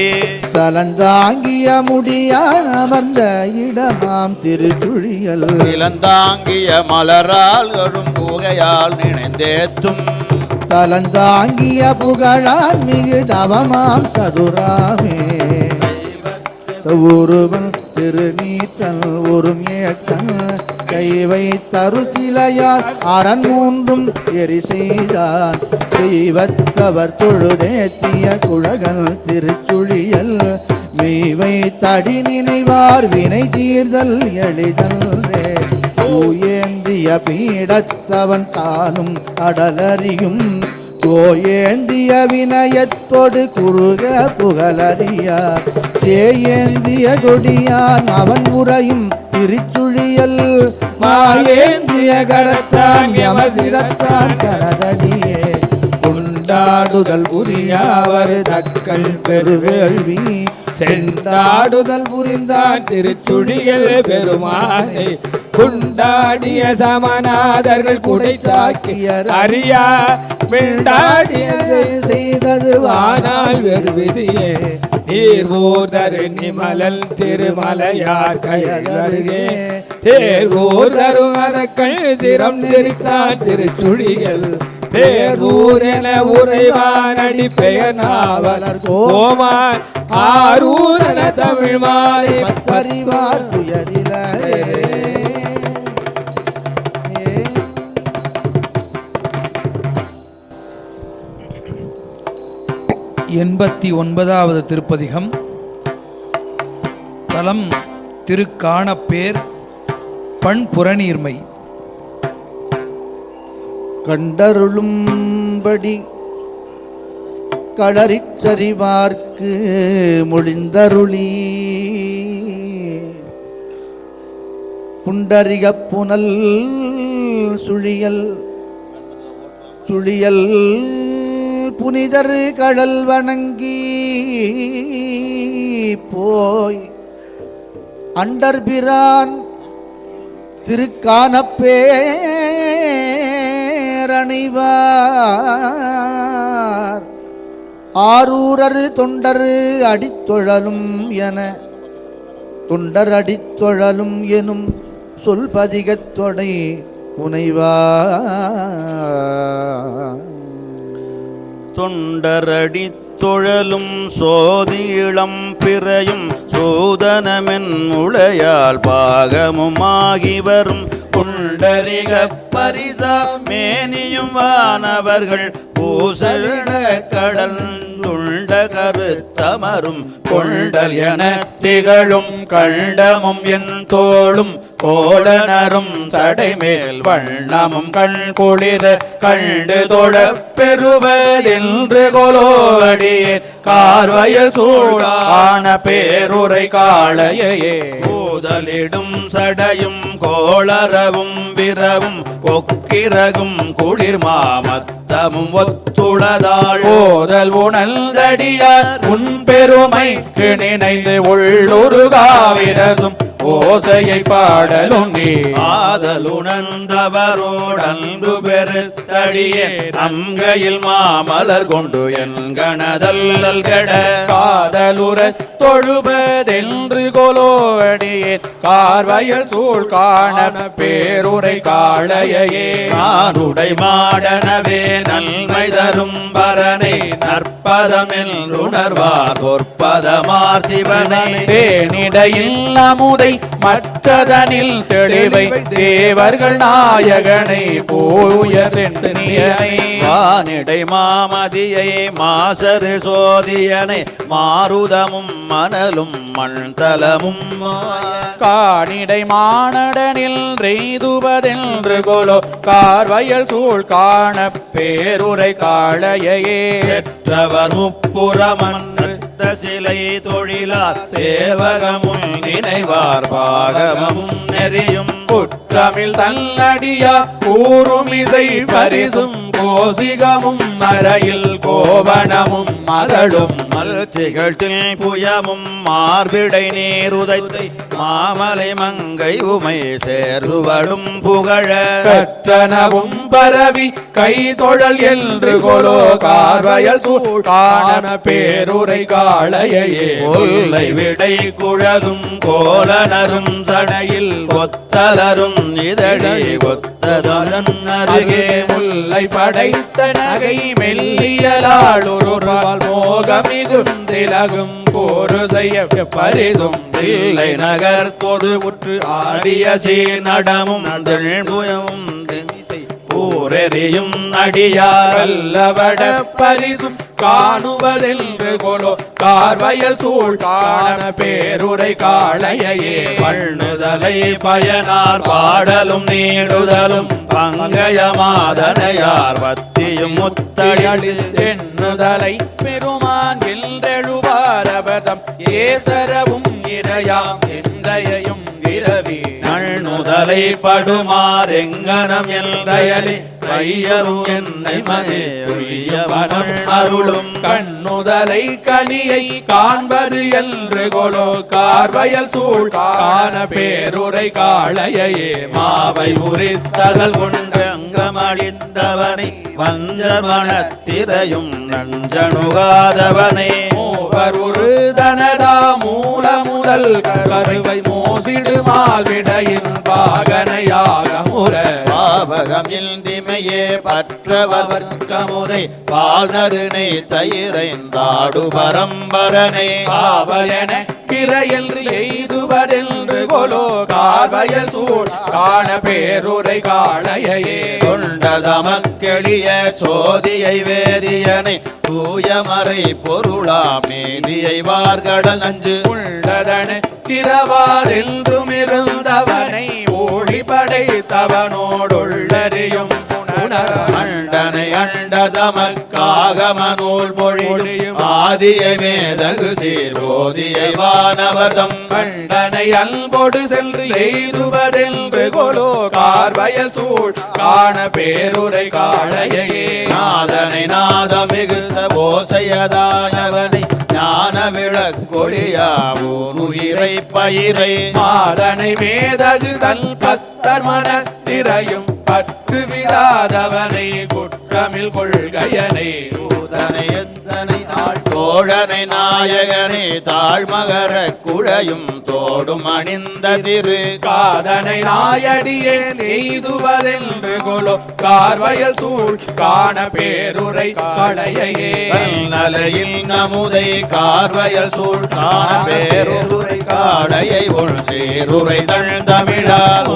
சலந்தாங்கிய முடியான் அமர்ந்த இடமாம் திருச்சுழியல் இளந்தாங்கிய மலரால் வரும் புகையால் நினைந்தேத்தும் தலந்தாங்கிய புகழான் மிகு தவமாம் சதுராமே ஒருவன் திருநீற்றல் ஒரும் ஏற்றல் கைவை தருசிலையார் அரண் மூன்றும் எரி செய்தார் தெய்வத்தவர் தொழுதேத்திய குழகல் திருச்சுழியல் மெய்வை தடி நினைவார் வினை தீர்தல் எளிதல்ரே ஏந்திய பீடத்தவன் தானும் அடலறியும் கோயேந்திய வினயத்தொடு குறுக புகழறியார் சேயேந்திய கொடியான் அவன் உரையும் திருச்சுழியல் மாயேந்திய கரத்தான் யமசிரத்தான் கரதடியே கொண்டாடுதல் புரியாவர் தக்கல் பெருவேள்வி செண்டாடுதல் புரிந்தான் திருச்சுழியல் பெருமானை குண்டாடிய சமநாதர்கள் குடைத்தாக்கிய அறியா விண்டாடிய செய்தது வானால் வெறுவிதியே நீர்வோதரு நிமலல் திருமலையார் கையருகே தேர்வோர் தருமரக்கள் சிரம் நெறித்தான் திருச்சுழியல் பேரூர் என உரைவானடி பெயர் நாவலர் கோமான் ஆரூர் என தமிழ் மாலை பத்தறிவார் துயரிலே 89வது திருப்பதிகம். தலம் திருக்காணப்பேர். பண் புறநீர்மை. கண்டருளும்படி களறிச் சரிவார்க்கு மொழிந்தருளி புண்டரிகப் புனல் சுழியல் சுழியல் புனிதர் கடல் வணங்கி போய் அண்டர்பிரான் திருக்காணப்பேரணிவார் ஆரூரர் தொண்டர் அடித்தொழலும் என தொண்டர் அடித்தொழலும் எனும் சொல் பதிகத்தொடை புனைவார். தொண்டரடித் தொழலும் சோதி இளம் பிறையும் சோதனமென் உளையால் பாகமும் ஆகி வரும் புண்டரிக பரிசா மேனியும் வானவர்கள் பூசலிட கடல் துண்ட கருத்தமரும் கொண்டல் என திகழும் கண்டமும் என் தோளும் கோலனரும் சடைமேல் வண்ணமும் கண் குளிர கண்டு தொழ பெறுவதென்று கொலோடியே கார்வயல் சூழான பேருரை காளையே கூதலிடும் சடையும் கோளரவும் விரவும் கொக்கிரகும் குளிர் மாமத்தமும் ஒத்துளதாள் ஓதல் உணர்ந்தடியார் உன் பெருமைக்கு நினைந்து உள்ளுருகாவிரசும் ஓசையை பாடலும் நீ ஆதலுணர்ந்தவரோடன்பு பெருத்தடியே அங்கையில் மாமலர் கொண்டு என் கணதல்லல் கெட காதலுற தொழுபதென்று கொலோடியேன் கார்வயல் சூழ் காண பேருரை காளையே நானுடை மாடனவே நன்மை தரும் பரனை நற்பதம் என்றுணர்வார் சொற்பதமார் சிவனை தேனிடையில் அமுதை மற்றதனில் தெளிவை தேவர்கள் நாயகனை போய சென்னியனை வானிடை மாமதியை மாசரு சோதியனை மாருதமும் மணலும் மண்தலமும் காணிடை மானடனில் ரெய்துவதென்று கொலோ கார்வயல் சூழ் காண பேருரை காளையே செற்றவர் முப்புறமன்று சிலை தொழிலார் சேவகமும் நினைவார் பாகமும் நெறியும் குற்றமில் தன்னடியா கூறுமிசை பரிசும் கோசிகமும் மறையில் கோவணமும் மதடும் மல்திகழ்த்தில் புயமும் மார்பிடை நீருதைத்தை மாமலை மங்கை உமை சேர்வடும் புகழ கற்றனவும் பரவி கை தொழல் என்று கொலோ கார்வயல் சூழ் காண பேருரை காளையே கொல்லை விடை குழதும் கோலனரும் சடையில் கொத்தலரும் இதழி கொத்ததன் அருகே முல்லை படைத்த நகை மெல்லியலாளுருவால் மோகமிகுந்திலகும் போரு செய்ய பரிசும் சில்லை நகர் தொடு உற்று ஆடிய சீர்நடமும் புயமும் ஊரெறியும் அடியார் அல்லவட பரிசும் காணுவதென்று கொலோ கார்வயல் சூழ் காண பேருரை காளையே பண்ணுதலை பயனார் பாடலும் நீடுதலும் பங்கயமாதனையார் வத்தியும் முத்தழி எண்ணுதலை பெருமான் என்றெழுவாரபதம் ஏசரவும் இரையாம் எந்தையும் இரவி நண்ணுதலை படுமார் எங்கனம் என்றயலி கையரும் என்னை மகே உய்யவனம் அருளும் கண்ணுதலை கனியை காண்பது என்று கொலோ கார்வயல் சூழ் காண பேருரை காளையே மாவை உரித்தகல் கொண்டு அங்கமழிந்தவனை வஞ்சர் மனத்திரையும் நஞ்சணுகாதவனை மூவர் ஒரு தனதா மூல முதல் கருவை மோசிடுமால் விடையின் பாகனையாக முற பாவகம் இன்றிமையே பற்றவர் கமுதை பால்நருணை தயிரைந்தாடு பரம்பரனை காவலென கிரையன்று எய்துவதென்று கொலோ கார்வயல் சூழ் காண பேருரை காளையே தொண்டதமக்கெளிய சோதியை வேதியனை தூயமறை பொருளா மேதியை வார்கடல் நஞ்சு உள்ளதன திரவாதென்றும் இருந்தவனை ஓழி படைத்தவனோடுள்ளறியும் அண்டனை அண்டதமக்காக மனூல் மொழியும் ஆதியை மேதகு சீர்வோதியை வானவதம் கண்டனை அன்போடு சென்று எய்துவதென்று கொலோ கார்வயல் சூழ் காண பேருரை காளையே நாதனை நாத மிகுந்த ஓசையதானவனை ஞான விளக்கொழியாவோன் உயிரை பயிரை மாதனை மேதகு தன் பத்தர் மன திரையும் பற்று விடாதவனை குற்றமில் கொள்கையனை தூதனை எந்தனை தோழனை நாயகனை தாழ்மகர குழையும் தோடும் அணிந்த திரு காதனை நாயடியே நெய்துவதென்று கொலோ கார்வயல் சூழ் காண பேருரை காளையே நலையில் நமுதை கார்வயல் சூழ் காண பேருரை காளையை உள் சீருரை தள் தமிழால்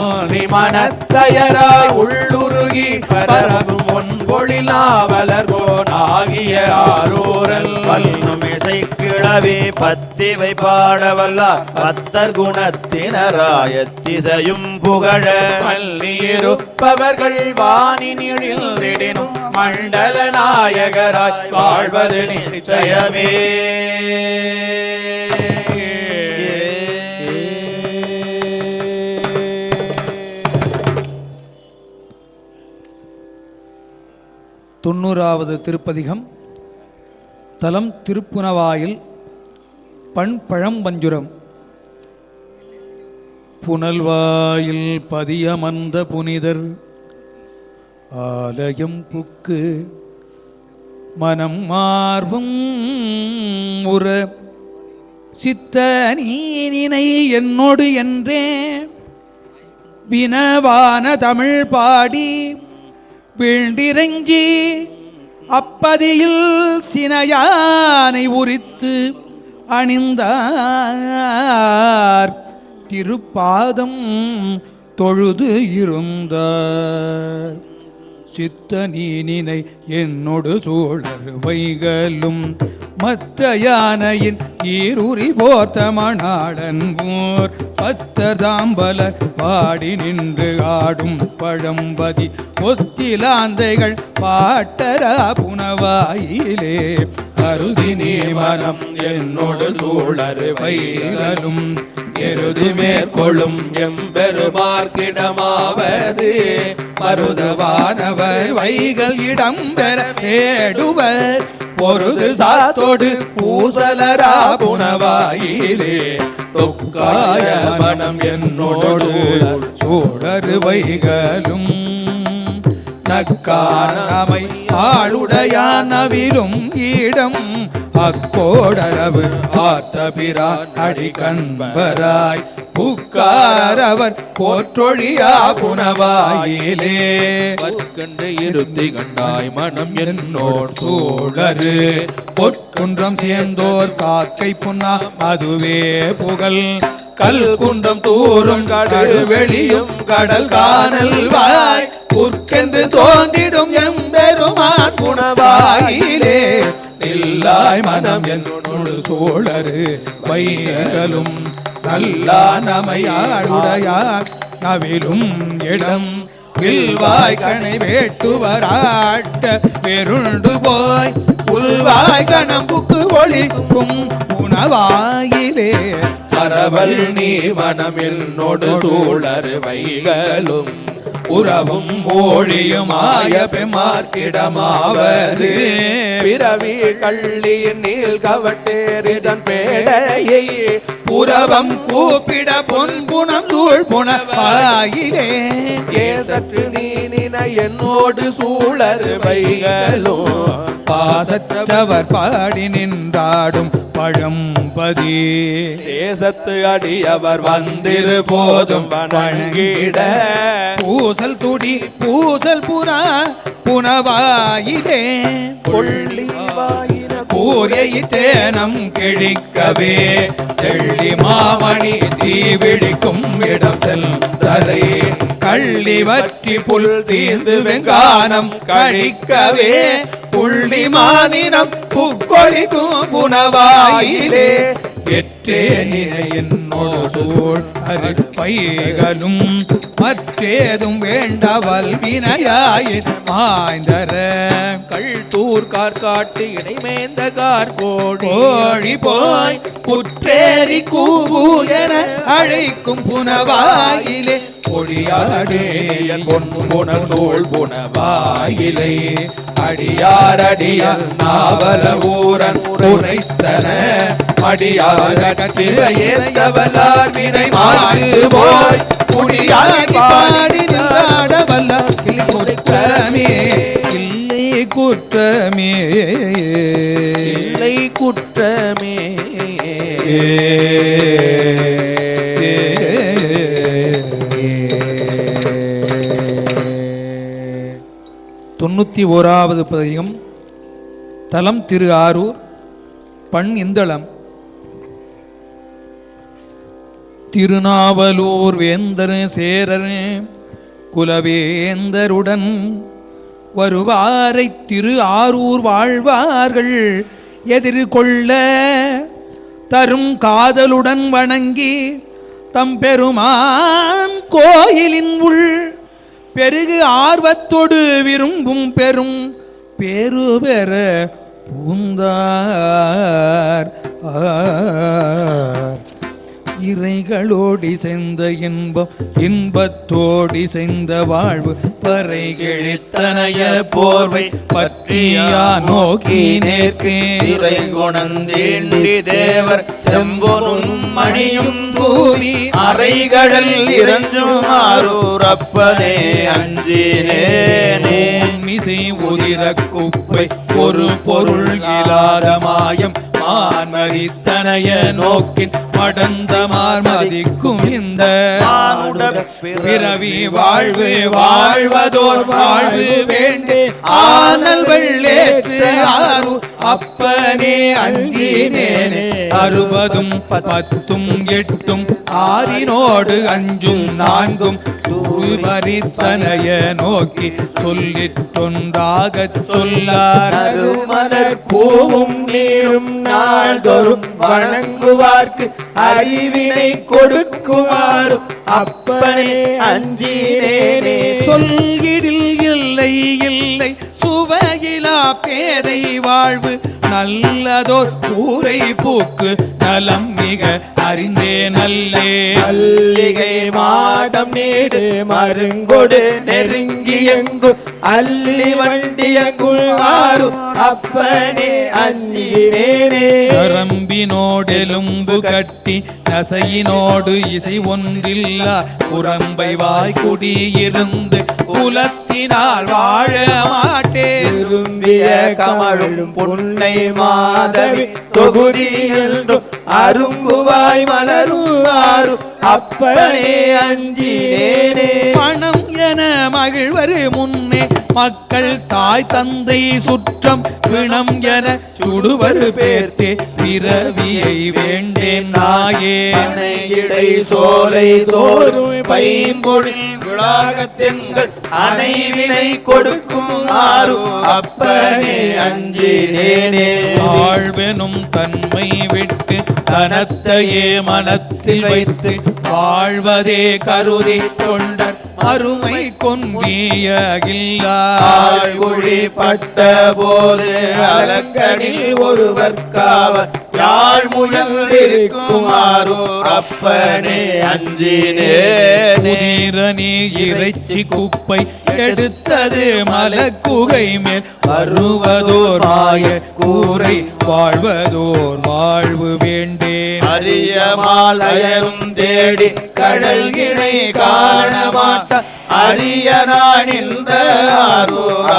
மனத்தயராய் உள்ளுருகி பரவும் ஒன்பொழில் நாவலர்கோனாகிய ஆரூரல் வல்லும் இசை கிளவி பத்திவை பாடவல்ல பத்தர் குணத்தினராயத்திசையும் புகழ மல்லியிருப்பவர்கள் வானினிழிந்திடினும் மண்டல நாயகராய் வாழ்வது நிச்சயமே தொண்ணூறாவது திருப்பதிகம். தலம் திருப்புனவாயில். பண் பழம்பஞ்சுரம். புனல்வாயில் பதியமர்ந்த புனிதர் ஆலயம் புக்கு மனம் மார்பும் உற சித்த நீனினை என்னோடு என்றே வினவான தமிழ் பாடி வீழ்ந்திரஞ்சி அப்பதியில் சினையானை உரித்து அணிந்தார் திருப்பாதம் தொழுது இருந்தார் சித்த நீனினை என்னொடு சூழர் வைகளும் மத்த யானையின் ஈருரி போர்த்த மணாளன் போர் பத்ததாம்பல பாடி நின்று ஆடும் பழம்பதி ஒத்திலாந்தைகள் பாட்டரா புனவாயிலே அருதி நீ மனம் என்னோடு சூழர் வைகளும் எருது மேற்கொள்ளும் எம்பெருமார்க்கிடமாவது மருதவானவர் வைகள் இடம்பெற ஏடுவர் பொருது சாத்தோடு பூசலரா புனவாயிலே தொக்காய மனம் என்னோடு சூழரு வைகளும் நக்கானமை ஆளுடையான் அவிரும் ஈடம் அக்கோடரவு ஆர்த்தபிரான் அடி கண்பராய் புக்காரவர் போற்றொழியா புனவாயிலே கண்டு இருத்தி கண்டாய் மனம் என்னோர் சூழரு பொற்குன்றம் சேர்ந்தோர் காக்கை புன்னா அதுவே புகழ் கல் குன்றம் தூரும் கடல் வெளியும் கடல் காணல் வாய் புற்கென்று தோன்றிடும் எம்பெருமான் புனவாயிலே இல்லாய் மனம் என்னோடு சோழரு வைகளும் நல்லா நமையாளுடையார் நவிலும் இடம் வில்வாய் கணை வேட்டுவராட்ட பெருண்டு போய் புல்வாய் கணம்புக்கு ஒளிக்கும் புனவாயிலே பரவல் நீ மனம் என்னோடு சூழர் வைகளும் உறவும் ஓழியுமாய பெமார்க்கிடமாவது பிறவி கள்ளியின் நீல் கவட்டேறிதன் பேடையை புறவம் கூப்பிட பொன்புணம் சூழ் புனவாயிலே ஏசற்று நீ நின என்னோடு சூழர் வைகளும் பாசற்றவர் பாடி நின்றாடும் பழம்பதி தேசத்து அடியவர் வந்திரு போதும் வணங்கிட பூசல் துடி பூசல் புனவாயிலே கொள்ளி கூரையிட்டேனம் கிழிக்கவே தெள்ளி மாமணி தீவிழிக்கும் இடம் செல்தரை கள்ளி வற்றி புல் தீர்ந்து வெங்கானம் கழிக்கவே புள்ளி மானினம் புக்கொழிக்கும் புனவாயிலே எற்றே நினை என்னோடு சூழ் அரு பைகளும் மற்றேதும் வேண்டவல் வினையாயின் மாய்ந்தர கள்தூர் கார்காட்டு இணைமேந்த கார்கோடி கோழி போய் புற்றேறி கூகு என அழைக்கும் புனவாயிலே பொடியாடேயன் பொன்புன சூழ் புனவாயிலே அடியார் அடியால் நாவல ஊரன் உரைத்தன அடியார் கத்திரையேத்தவலார் வினை மாடு போய் குடியாகி பாடி நின்றாடவல்ல இல்லை குற்றமே இல்லை குற்றமே இல்லை குற்றமே தொண்ணூத்தி ஓராவது பதிகம். தலம் திரு ஆரூர். பண் இந்தளம். திருநாவலூர் வேந்தர் சேரர் குலவேந்தருடன் வருவாரை திரு ஆரூர் வாழ்வார்கள் எதிர்கொள்ள தரும் காதலுடன் வணங்கி தம்பெருமான் கோயிலின் உள் பெருகு ஆர்வத்தொடு விரும்பும் பெரும் பேரு பெற பூந்தார். இறைகளோடி செய்த இன்பம் இன்பத்தோடி செய்த வாழ்வு பறை கிழித்தனைய போர்வை பற்றியா நோக்கி நேர்க்கே இறை குணந்தேண்டி தேவர் செம்பொனும் மணியும் தூவி அறைகடல் இறஞ்சும் ஆரூரப்பனே அஞ்சினேனே மிசை உதிர குப்பை ஒரு பொருள் இல்லாத மாயம் மான்மரித்தனைய நோக்கின் மடந்த மார்மதிக்கும் இந்த பிறவி வாழ்வு வாழ்வதோர் வாழ்வு வேண்டே ஆனல் வெள்ளேற்று ஆறு அப்பனே அஞ்சினேனே 60 10 8 ஆறினோடு 5 4 மரித்தனைய நோக்கி சொல்லிற்றொன்றாகச் சொல்லார் அருமலர் பூவும் நீரும் நாள்தோறும் வணங்குவார்க்கு அறிவினை கொடுக்குமாறு அப்பனே அஞ்சினேனே சொல்கிடில் இல்லை இல்லை சுவையிலா பேதை வாழ்வு நல்லதோர் ஊரை பூக்கு நலம் மிக அறிந்தே நல்லே அல்லிகை மாடம் நீடு மருங்கொடு நெருங்கி எங்கு அல்லி வண்டியங்குள் ஆறு அப்பனே அஞ்சினேனே நரம்பினோடெலும்பு கட்டி நசையினோடு இசை ஒன்றில்லா புறம்பை வாய்க்குடியிருந்து குலத்தினால் வாழ மாட்டே விரும்பிய கமழும் புன்னை மாதவி தொகுதி என்றும் அரும்புவாய் மலருவாரு அப்பனே அஞ்சினேனே பணம் என மகிழ்வரு முன்னே மக்கள் தாய் தந்தை சுற்றம் பிணம் என சுடுவரு பேர்த்தே பிறவியை வேண்டேன் நாயே இடை சோலை தோறும் பைம்பொழில் விளாகத்தெங்கள் அனைவினை கொடுக்கும் ஆறு அப்பனே அஞ்சினேனே வாழ்வெனும் தன்மை விட்டு தனத்தையே மனத்தில் வைத்து வாழ்வதே கருதி தொண்டர் அருமை கொன்றியகில்லார் பட்ட போது அலங்கடில் ஒருவர் காவர் யாழ் முயல் இருக்குமாறு அப்பனே அஞ்சினேனே நீ இறைச்சி குப்பை எடுத்தது மலக்குகை மேல் வருவதோர் மாய கூரை வாழ்வதோர் வாழ்வு வேண்டேன் அரியமால் அயரும் தேடி கடல்கிணை காண மாட்ட அரிய நானின்ற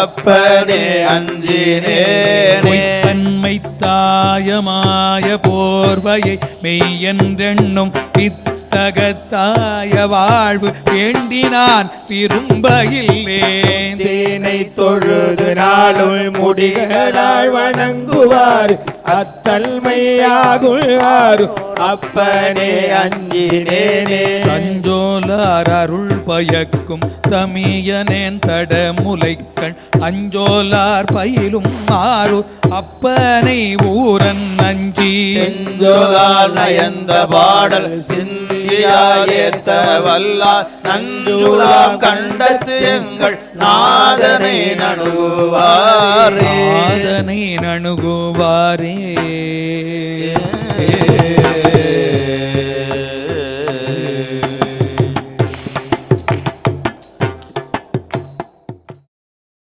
அப்பனே அஞ்சினேனே தன்மை தாயமாய போர்வையை மெய்யென்றெண்ணும் பித்தகத்தாய வாழ்வு வேண்டினான் விரும்பகில்லேன் தேனை தொழுது நாளுள் முடிகளால் வணங்குவார் அத்தன்மையாகுள் ஆறு அப்பனே அஞ்சினேனே தஞ்சோலார் அருள் பயக்கும் தமியனேன் தடமுலைக்கண் அஞ்சோலார் பயிலும் ஆறு அப்பனை ஊரன் அஞ்சி செஞ்சோலால் நயந்த பாடல் சிந்தியாயேத்த வல்லார் நஞ்சுலாம் கண்டத்து எங்கள் நாதனை நணுகுவாரே நாதனை நணுகுவாரே